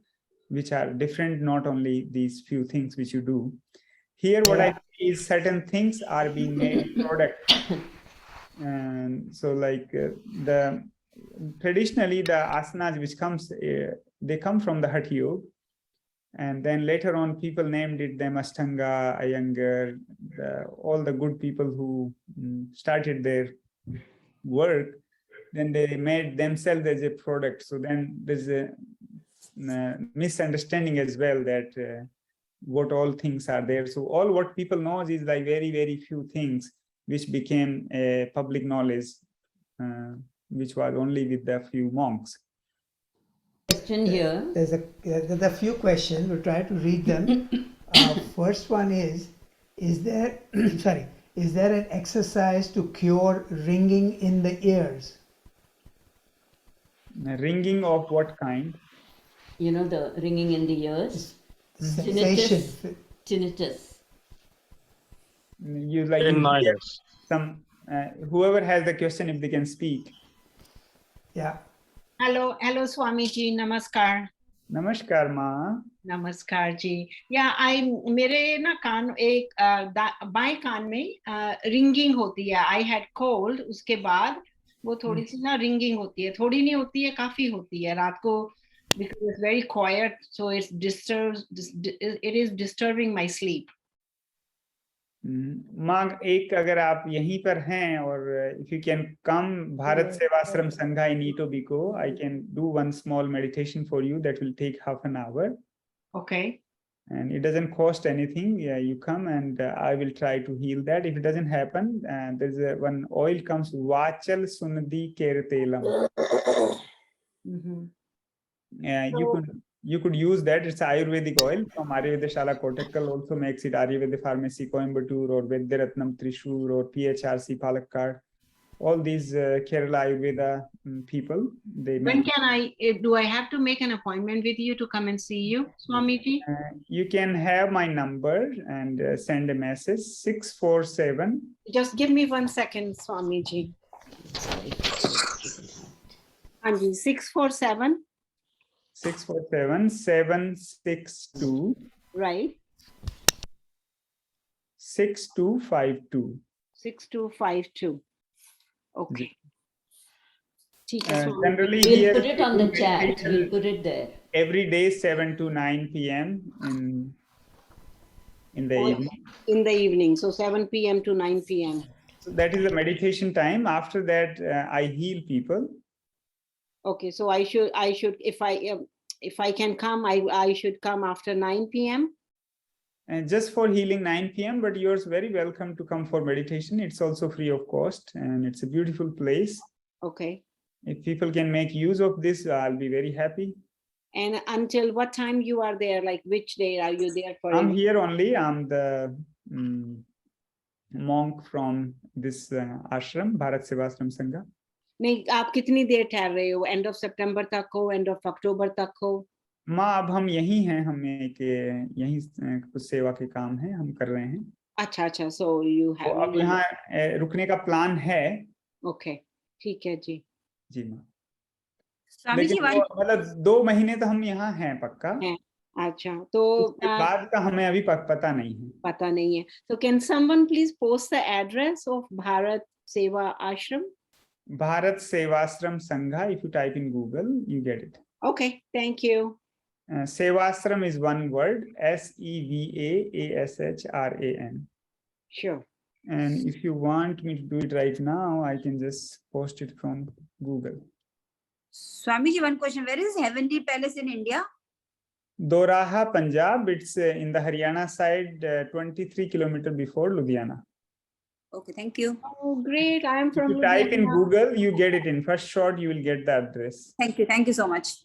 which are different, not only these few things which you do. Here, what I see is certain things are being made product. And so like traditionally the asanas which comes, they come from the Hatha Yoga. And then later on, people named it them Ashtanga, Iyengar, all the good people who started their work, then they made themselves as a product. So then there's a misunderstanding as well that what all things are there. So all what people know is like very, very few things which became a public knowledge, which was only with the few monks. Question here. There's a few questions. We'll try to read them. First one is there is there an exercise to cure ringing in the ears? Ringing of what kind? You know, the ringing in the ears. Sensation. Tinnitus. You like In you my hear ears. some whoever has the question, if they can speak. Yeah. Hello, Swami ji, namaskar. Namaskar, Ma. नमस्कार जी या मेरे ना कान एक बाएं कान में ringing होती है. I had cold, उसके बाद वो थोड़ी सी ना रिंगिंग होती है, थोड़ी नहीं होती है, काफी होती है रात को, because it's very quiet, so it is disturbing my sleep. माँ, एक अगर आप यहीं पर हैं और if you can come Bharat Sevashram संघा in Etobicoke, I can do one small meditation for you that will take half an hour. Okay. And it doesn't cost anything. Yeah, you come and I will try to heal that. If it doesn't happen, there's one oil comes, Vachal Sunadi Kertelam. You could use that. It's Ayurvedic oil from Ayurvedashala Kottakkal, also makes it Ayurveda Pharmacy Coimbatore or Vedyaratnam Thrissur or PHRC Palakkad. All these Kerala Ayurveda people, they When can do I have to make an appointment with you to come and see you, Swamiji? You can have my number and send a message, 647. Just give me 1 second, Swamiji. Anji, 647. 647 762. Right. 6252. 6252. Okay. Generally, We'll here, put it on the chat. We'll put it there. Every day, 7 to 9 p.m. in the evening. In the evening, so 7 p.m. to 9 p.m. So that is the meditation time. After that, I heal people. Okay, so I should if I can come, I should come after 9 p.m. And just for healing 9 p.m. But you're very welcome to come for meditation. It's also free of cost and it's a beautiful place. Okay. If people can make use of this, I'll be very happy. And until what time you are there? Like which day are you there for? I'm here only. I'm the monk from this ashram, Bharat Sevashram Sangha. नहीं, आप कितनी देर ठहर रहे हो? End of September तक हो, end of October तक हो? माँ, अब हम यही हैं, हमें के यही कुछ सेवा के काम हैं, हम कर रहे हैं. अच्छा, so you have. तो अब यहाँ रुकने का प्लान है. Okay, ठीक है जी. जी माँ. स्वामी जी, मतलब 2 महीने तो हम यहाँ हैं पक्का. अच्छा, तो उसके बाद का हमें अभी पता नहीं है. पता नहीं है. So can someone please post the address of Bharat Seva Ashram? Bharat Sevashram Sangha. If you type in Google, you get it. Okay, thank you. Sevashram is one word, SEVAASHRAM. Sure. And if you want me to do it right now, I can just post it from Google. Swamiji, one question. Where is Heavenly Palace in India? Doraha, Punjab. It's in the Haryana side, 23 kilometers before Ludhiana. Okay, thank you. Oh, great. I am from If you type in Google, you get it in first shot, you will get the address. Thank you so much.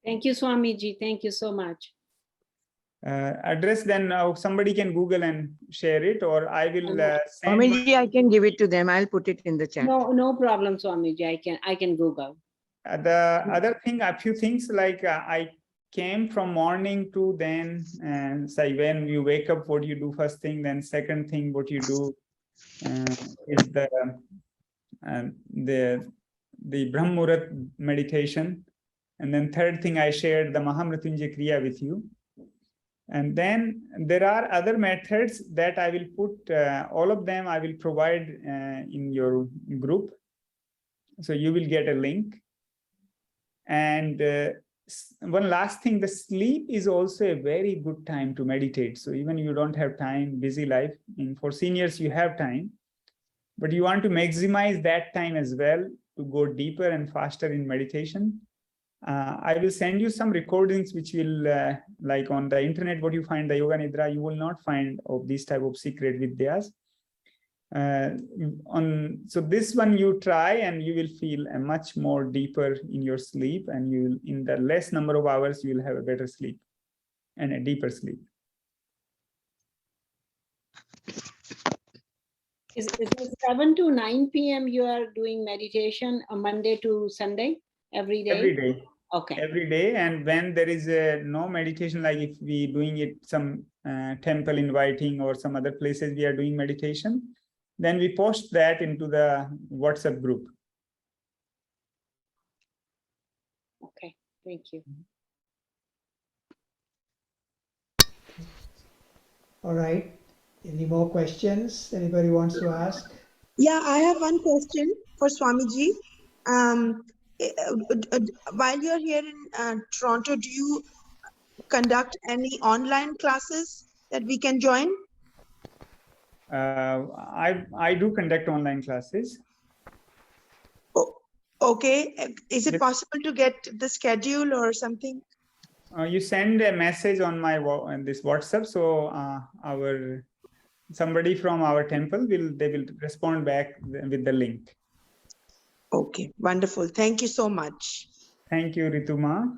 Thank you, Swamiji. Thank you so much. Address, then somebody can Google and share it, or I will send. Swamiji, I can give it to them. I'll put it in the chat. No problem, Swamiji. I can Google. The other thing, a few things like I came from morning to then, and say when you wake up, what you do first thing, then second thing, what you do is the Brahm Muhurat meditation. And then third thing, I shared the Mahamrityunjay Kriya with you. And then there are other methods that I will put, all of them I will provide in your group. So you will get a link. And one last thing, the sleep is also a very good time to meditate. So even you don't have time, busy life, and for seniors you have time, but you want to maximize that time as well to go deeper and faster in meditation. I will send you some recordings which will, like on the internet, what you find the Yoga Nidra, you will not find of these type of secret vidyas. So this one you try and you will feel a much more deeper in your sleep, and you will, in the less number of hours, you will have a better sleep and a deeper sleep. Is it 7 to 9 p.m. you are doing meditation Monday to Sunday every day? Every day. Okay. Every day. And when there is no meditation, like if we doing it some temple inviting or some other places we are doing meditation, then we post that into the WhatsApp group. Okay, thank you. All right. Any more questions anybody wants to ask? Yeah, I have one question for Swamiji. While you're here in Toronto, do you conduct any online classes that we can join? I do conduct online classes. Okay. Is it possible to get the schedule or something? You send a message on my this WhatsApp, so somebody from our temple will respond back with the link. Okay, wonderful. Thank you so much. Thank you, Rituma.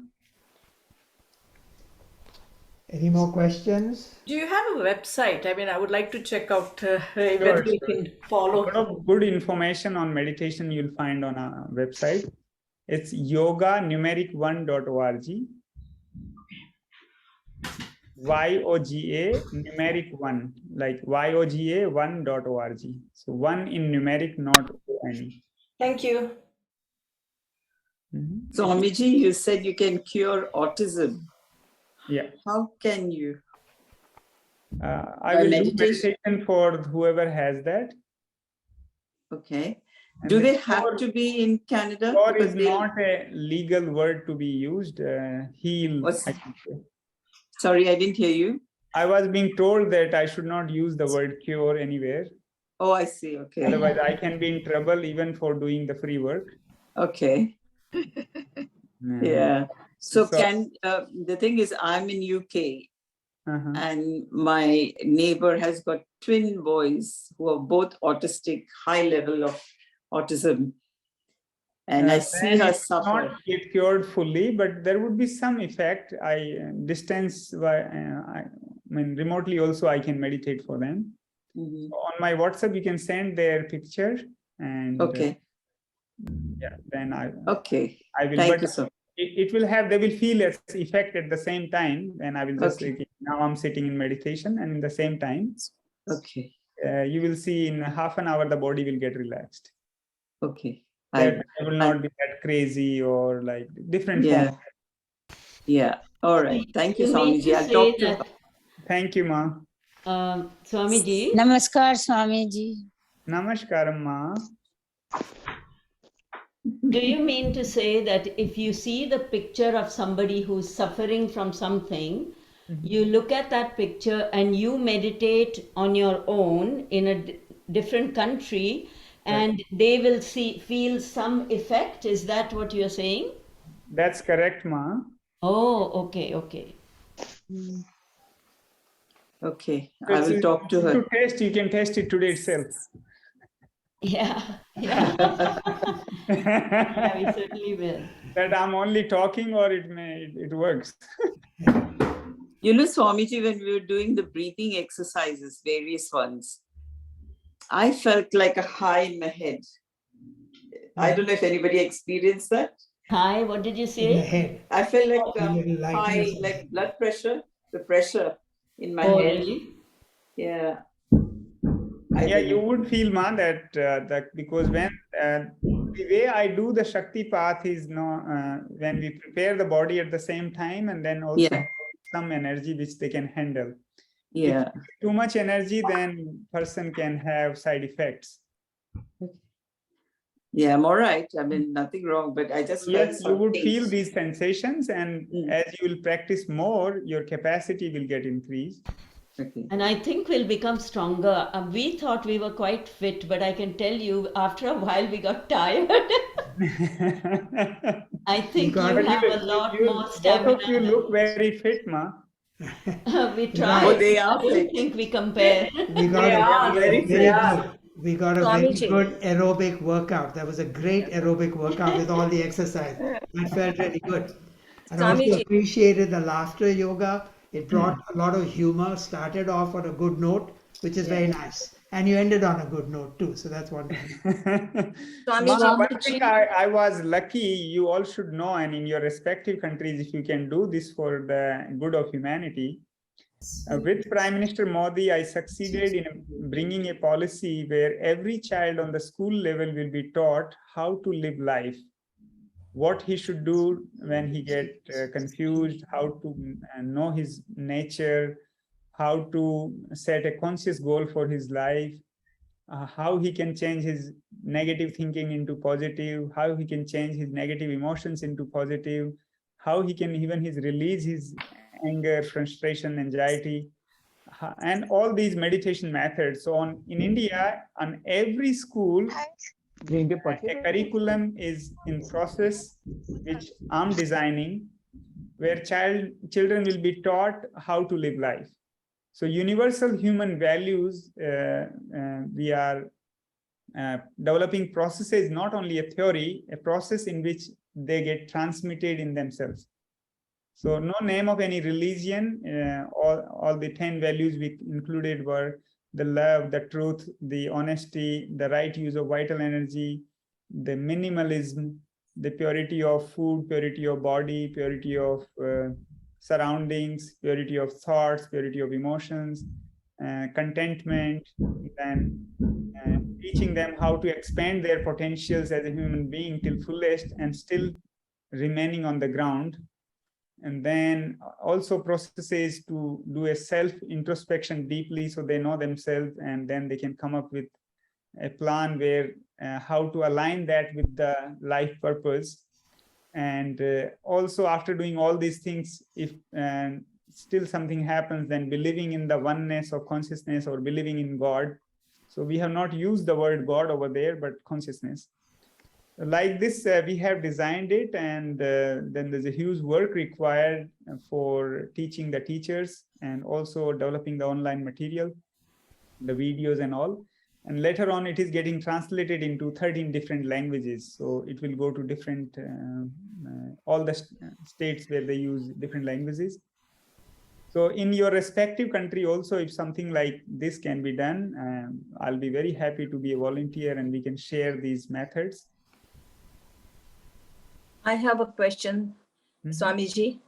Any more questions? Do you have a website? I mean, I would like to check out whether you can follow. A lot of good information on meditation you'll find on our website. It's yoganumeric1.org. YOGA numeric 1, like YOGA 1.org. So 1 in numeric, not any. Thank you. So, Swamiji, you said you can cure autism. Yeah. How can you? I will do meditation for whoever has that. Okay. Do they have to be in Canada? Cure is not a legal word to be used. Heal. Sorry, I didn't hear you. I was being told that I should not use the word cure anywhere. Oh, I see. Okay. Otherwise, I can be in trouble even for doing the free work. Okay. Yeah. So the thing is, I'm in UK, and my neighbor has got twin boys who are both autistic, high level of autism. And I see her suffer. Not get cured fully, but there would be some effect. Remotely also I can meditate for them. On my WhatsApp, you can send their picture, and then I will. Thank you, sir. It will have, they will feel its effect at the same time. And I will just now I'm sitting in meditation, and in the same time, you will see in half an hour the body will get relaxed. Okay. I will not be that crazy or like different forms. Yeah. All right. Thank you, Swamiji. I'll talk to her. Thank you, Ma. Swamiji. Namaskar, Swamiji. Namaskar, Ma. Do you mean to say that if you see the picture of somebody who's suffering from something, you look at that picture and you meditate on your own in a different country, and they will feel some effect? Is that what you're saying? That's correct, Ma. Oh, okay. Okay, I will talk to her. To test, you can test it today itself. Yeah. We certainly will. That I'm only talking, or it works. You know, Swamiji, when we were doing the breathing exercises, various ones, I felt like a high in my head. I don't know if anybody experienced that. High, what did you in the say? head. I felt like A little high, lightness. like blood pressure, the pressure in my Oh, head. really? Yeah. Yeah, you would feel, Ma, that because when the way I do the Shakti path is when we prepare the body at the same time, and then also some energy which they can handle. Yeah. If too much energy, then person can have side effects. Yeah, I'm all right. I mean, nothing wrong, but I just felt Yes, you would something. feel these sensations, and as you will practice more, your capacity will get increased. Okay. And I think we'll become stronger. We thought we were quite fit, but I can tell you, after a while, we got tired. I think you have a lot more stamina. Both of you look very fit, Ma. We try. Oh, they are I don't fit. think we compare. We got They a are very very fit. good. We got a very Swamiji. good aerobic workout. That was a great aerobic workout with all the exercise. That felt really good. And also Swamiji. appreciated the laughter yoga. It brought a lot of humor. Started off on a good note, which is very nice. And you ended on a good note too. So that's wonderful. Ma, one thing I was lucky, you all should know, and in your respective countries, if you can do this for the good of humanity. With Prime Minister Modi, I succeeded in bringing a policy where every child on the school level will be taught how to live life, what he should do when he get confused, how to know his nature, how to set a conscious goal for his life, how he can change his negative thinking into positive, how he can change his negative emotions into positive, how he can even release his anger, frustration, anxiety, and all these meditation methods. So in India, on every school, a curriculum is in process, which I'm designing, where children will be taught how to live life. So universal human values, we are developing processes, not only a theory, a process in which they get transmitted in themselves. So no name of any religion, all the 10 values we included were the love, the truth, the honesty, the right use of vital energy, the minimalism, the purity of food, purity of body, purity of surroundings, purity of thoughts, purity of emotions, contentment, and teaching them how to expand their potentials as a human being till fullest and still remaining on the ground. And then also processes to do a self introspection deeply, so they know themselves, and then they can come up with a plan where how to align that with the life purpose. And also, after doing all these things, if still something happens, then believing in the oneness of consciousness or believing in God. So we have not used the word God over there, but consciousness. Like this, we have designed it, and then there's a huge work required for teaching the teachers and also developing the online material, the videos and all. And later on, it is getting translated into 13 different languages. So it will go to different, all the states where they use different languages. So in your respective country also, if something like this can be done, I'll be very happy to be a volunteer, and we can share these methods. I have a question, Swamiji.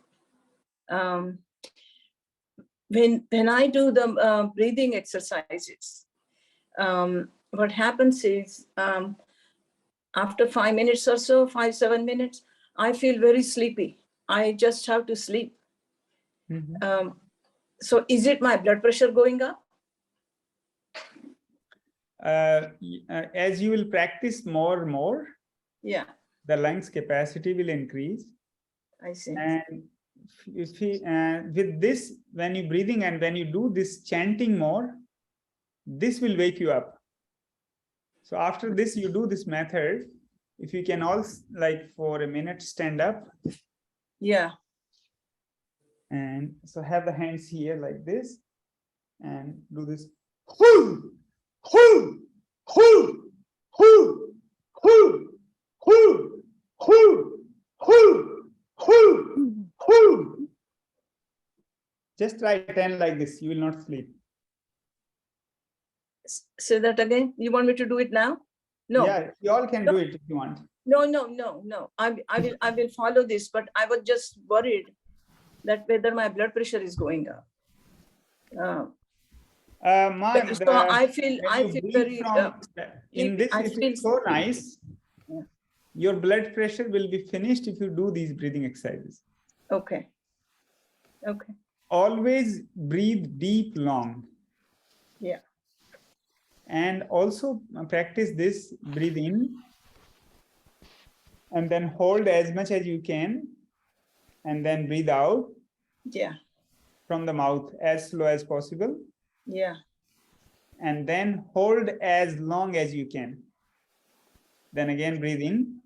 When I do the breathing exercises, what happens is after 5 minutes or so, 5-7 minutes, I feel very sleepy. I just have to sleep. So is it my blood pressure going up? As you will practice more and more, yeah, the lungs capacity will increase. I see. And if with this, when you're breathing and when you do this chanting more, this will wake you up. So after this, you do this method. If you can all, like for a minute, stand up. Yeah. And so have the hands here like this, and do this. Just try 10 like this. You will not sleep. Say that again. You want me to do it now? No. Yeah, you all can do it if you want. No. I will follow this, but I was just worried that whether my blood pressure is going up. So I feel very in this. It is so nice. Yeah. Your blood pressure will be finished if you do these breathing exercises. Okay. Always breathe deep, long. Yeah. And also practice this, breathe in and then hold as much as you can and then breathe out. Yeah. From the mouth as slow as possible. Yeah. And then hold as long as you can. Then again breathe in.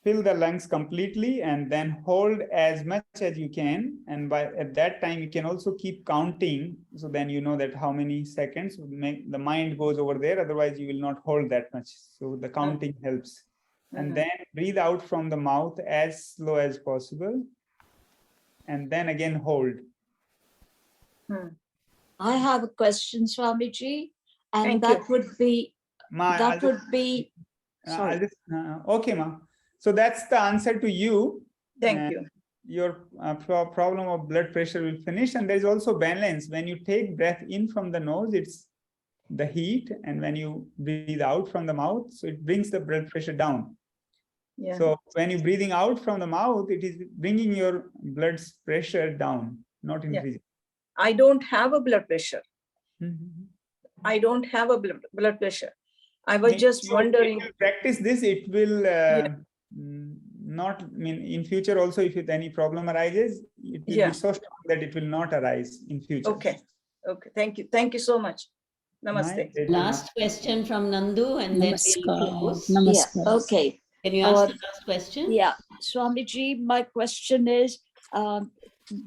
Fill the lungs completely and then hold as much as you can. And at that time, you can also keep counting. So then you know that how many seconds the mind goes over there. Otherwise, you will not hold that much. So the counting helps. And then breathe out from the mouth as slow as possible. And then again hold. I have a question, Swamiji. And Thank you. Okay, Ma. So that's the answer to you. Thank you. Your problem of blood pressure will finish. And there's also balance. When you take breath in from the nose, it's the heat. And when you breathe out from the mouth, so it brings the blood pressure down. Yeah. So when you're breathing out from the mouth, it is bringing your blood pressure down, not increasing. I don't have a blood pressure. Mm-hmm. I don't have a blood pressure. I was just wondering. If you practice this, it will not, I mean, in future also, if any problem arises, it will be so strong that it will not arise in future. Okay. Thank you so much. Namaste. Last question from Nandu and then we'll close. Yeah, okay. Can you ask the last question? Yeah, Swamiji, my question is,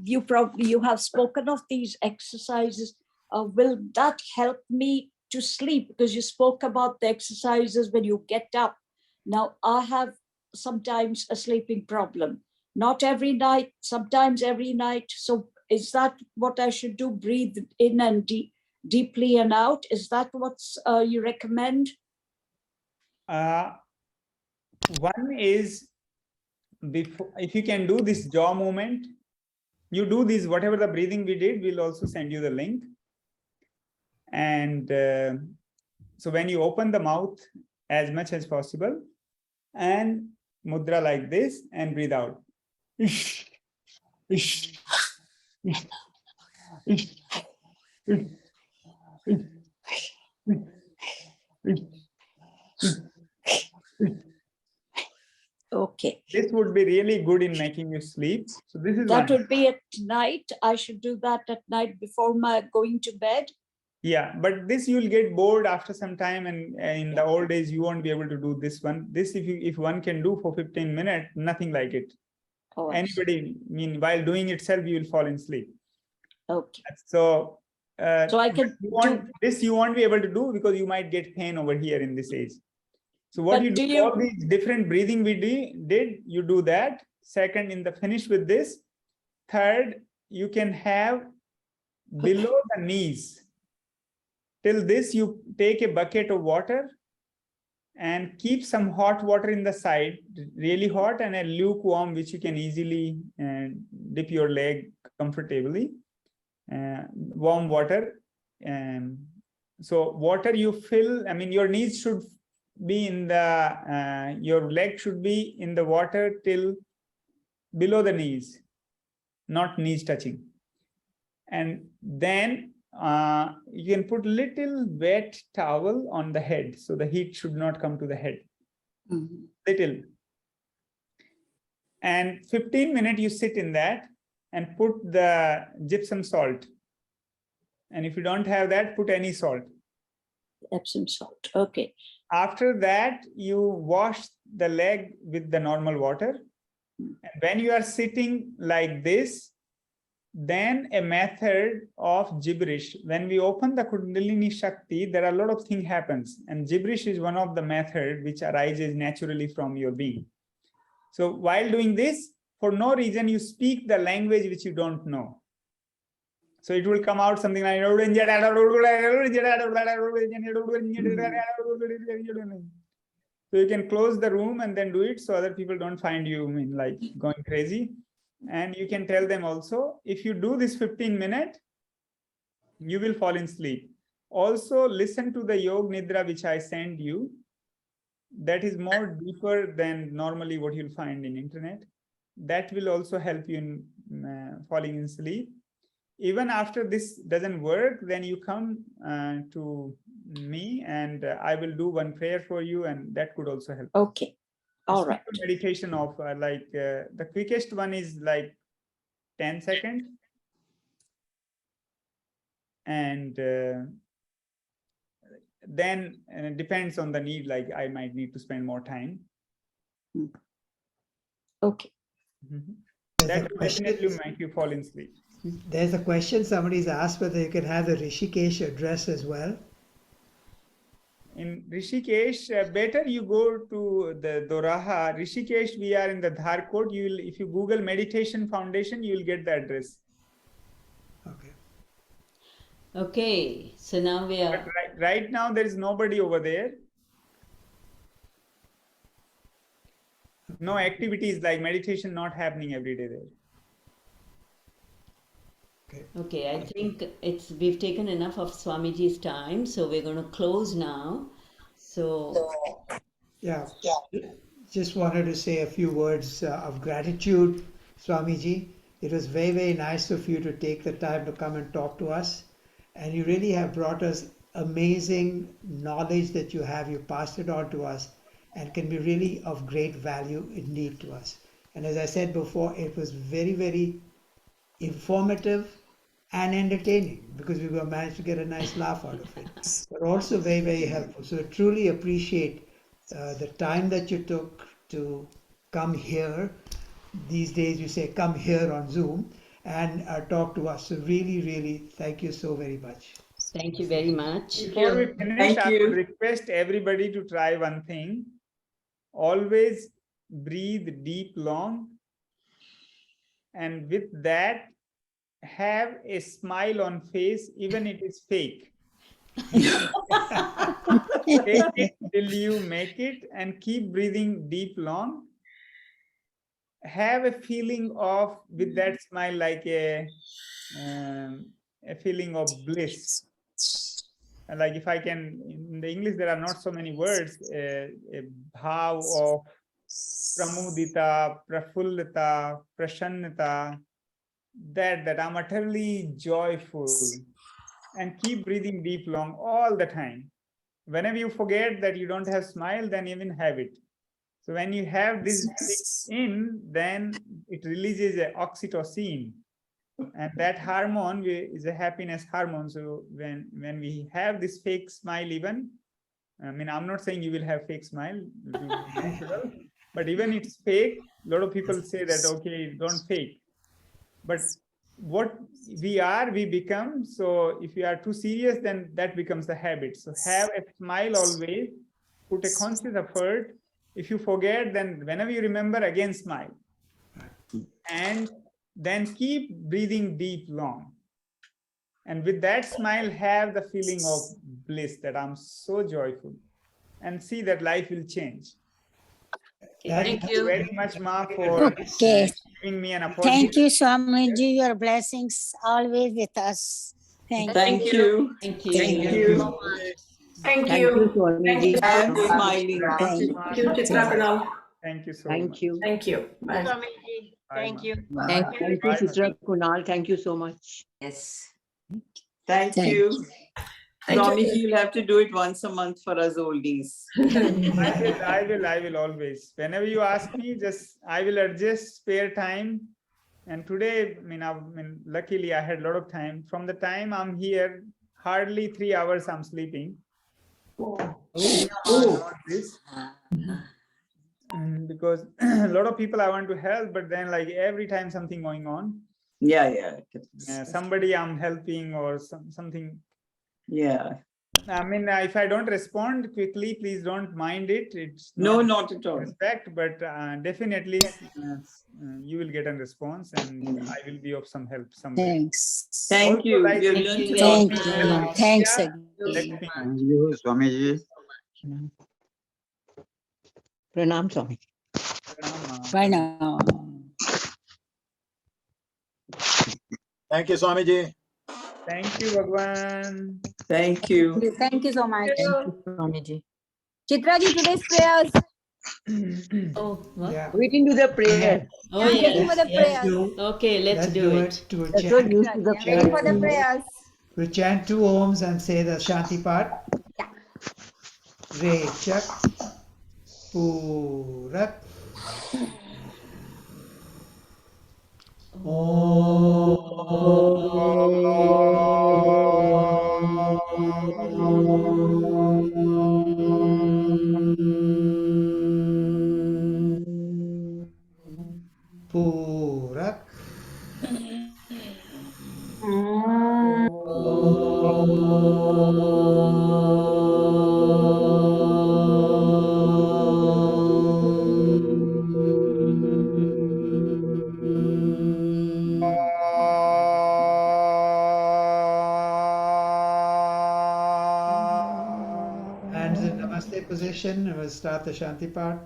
you have spoken of these exercises. Will that help me to sleep? Because you spoke about the exercises when you get up. Now, I have sometimes a sleeping problem. Not every night, sometimes every night. So is that what I should do? Breathe in and deeply and out? Is that what you recommend? One is, if you can do this jaw movement, you do this, whatever the breathing we did, we'll also send you the link. And so when you open the mouth as much as possible and mudra like this and breathe out. Okay. This would be really good in making you sleep. So this is that would be at night. I should do that at night before my going to bed. Yeah, but this you'll get bored after some time, and in the old days you won't be able to do this one. This if one can do for 15 minutes, nothing like it. Oh, anybody, I mean, while doing itself, you will fall in sleep. Okay. So I can you won't be able to do because you might get pain over here in this age. So what you do, all these different breathing we did, you do that. Second, in the finish with this. Third, you can have below the knees. Till this, you take a bucket of water and keep some hot water in the side, really hot, and a lukewarm, which you can easily dip your leg comfortably. Warm water. So water you fill, I mean, your knees should be in the, your leg should be in the water till below the knees, not knees touching. And then you can put little wet towel on the head, so the heat should not come to the head. Little. And 15 minutes you sit in that and put the gypsum salt. And if you don't have that, put any salt. Epsom salt, okay. After that, you wash the leg with the normal water. And when you are sitting like this, then a method of gibberish. When we open the Kundalini Shakti, there are a lot of things happens, and gibberish is one of the methods which arises naturally from your being. So while doing this, for no reason, you speak the language which you don't know. So it will come out something like, so you can close the room and then do it so other people don't find you like going crazy. And you can tell them also, if you do this 15 minutes, you will fall in sleep. Also listen to the Yog Nidra which I send you. That is more deeper than normally what you'll find in internet. That will also help you in falling in sleep. Even after this doesn't work, then you come to me and I will do one prayer for you, and that could also help. Okay. All right. Meditation of the quickest one is like 10 seconds. And then it depends on the need, like I might need to spend more time. Okay. That will definitely make you fall in sleep. There's a question somebody's asked whether you can have the Rishikesh address as well. In Rishikesh, better you go to the Doraha. Rishikesh, we are in the Dharkot. You will, if you Google Meditation Foundation, you will get the address. Okay, so now we are. Right now, there is nobody over there. No activities like meditation not happening every day there. Okay, I think we've taken enough of Swamiji's time, so we're going to close now. So yeah, just wanted to say a few words of gratitude, Swamiji. It was very, very nice of you to take the time to come and talk to us. And you really have brought us amazing knowledge that you have. You passed it on to us and can be really of great value indeed to us. And as I said before, it was very, very informative and entertaining because we managed to get a nice laugh out of it. But also very, very helpful. So I truly appreciate the time that you took to come here. These days you say come here on Zoom and talk to us. So really, really, thank you so very much. Thank you very much. Before we finish, I would request everybody to try one thing. Always breathe deep, long. And with that, have a smile on face, even if it is fake. Take it till you make it and keep breathing deep, long. Have a feeling of, with that smile, like a feeling of bliss. Like if I can, in the English, there are not so many words, a bhav of pramudita, prafullita, prasannata, that I'm utterly joyful, and keep breathing deep, long all the time. Whenever you forget that you don't have smile, then even have it. So when you have this in, then it releases a oxytocin, and that hormone is a happiness hormone. So when we have this fake smile, even, I mean, I'm not saying you will have fake smile, but even it's fake, a lot of people say that, okay, don't fake. But what we are, we become. So if you are too serious, then that becomes the habit. So have a smile always, put a conscious effort. If you forget, then whenever you remember, again smile. And then keep breathing deep, long. And with that smile, have the feeling of bliss, that I'm so joyful. And see that life will change. Thank you very much, Ma, for giving me an opportunity. Thank you, Swamiji. Your blessings always with us. Thank you. Thank you. Thank you. Thank you. Thank you. Swamiji. I'm smiling. Thank you, Chitra Kunal. Thank you so Thank much. you. Thank you. Bye. Swamiji. Thank you. Thank you, Chitra Kunal. Thank you so much. Yes. Thank you. Swamiji, you'll have to do it once a month for us oldies. I will always. Whenever you ask me, I will adjust spare time. And today, luckily I had a lot of time. From the time I'm here, hardly 3 hours I'm sleeping. Not this. Because a lot of people I want to help, but then like every time something going on. Yeah. Somebody I'm helping or something. Yeah. I mean, if I don't respond quickly, please don't mind it. It's No, not at all. Respect, but definitely you will get a response, and I will be of some help somewhere. Thanks. Thank Also, you. like We have learned a lot. Thank you. Thanks Yeah, again. let me know. Thank you, Swamiji. Pranam, Swami. Bye now. Thank you, Swamiji. Thank you, Bhagwan. Thank you. Thank you so much. Swamiji. Chitra ji, today's prayers. Oh, what? Yeah. We can do the prayer. Oh, I'm waiting yes. for the Yes. prayers. Okay, let's do it. To Let's go chant, use to the I'm waiting for the prayer. prayers. we'll chant 2 ohms and say the Shanti part. Re Chak Purak. Purak. Hands in Namaste position, and we'll start the Shanti part.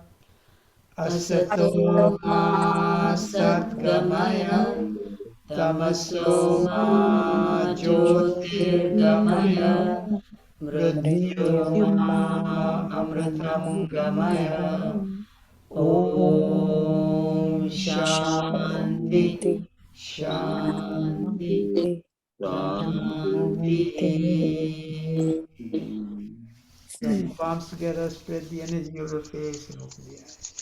Asato ma satgamaya, tamaso ma jyotirgamaya, mrityunma amritam gamaya. Om Shanti, Shanti, Shanti. Then palms together, spread the energy over the face and open the eyes.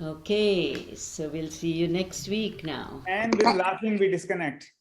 Okay, so we'll see you next week now. And with laughing, we disconnect.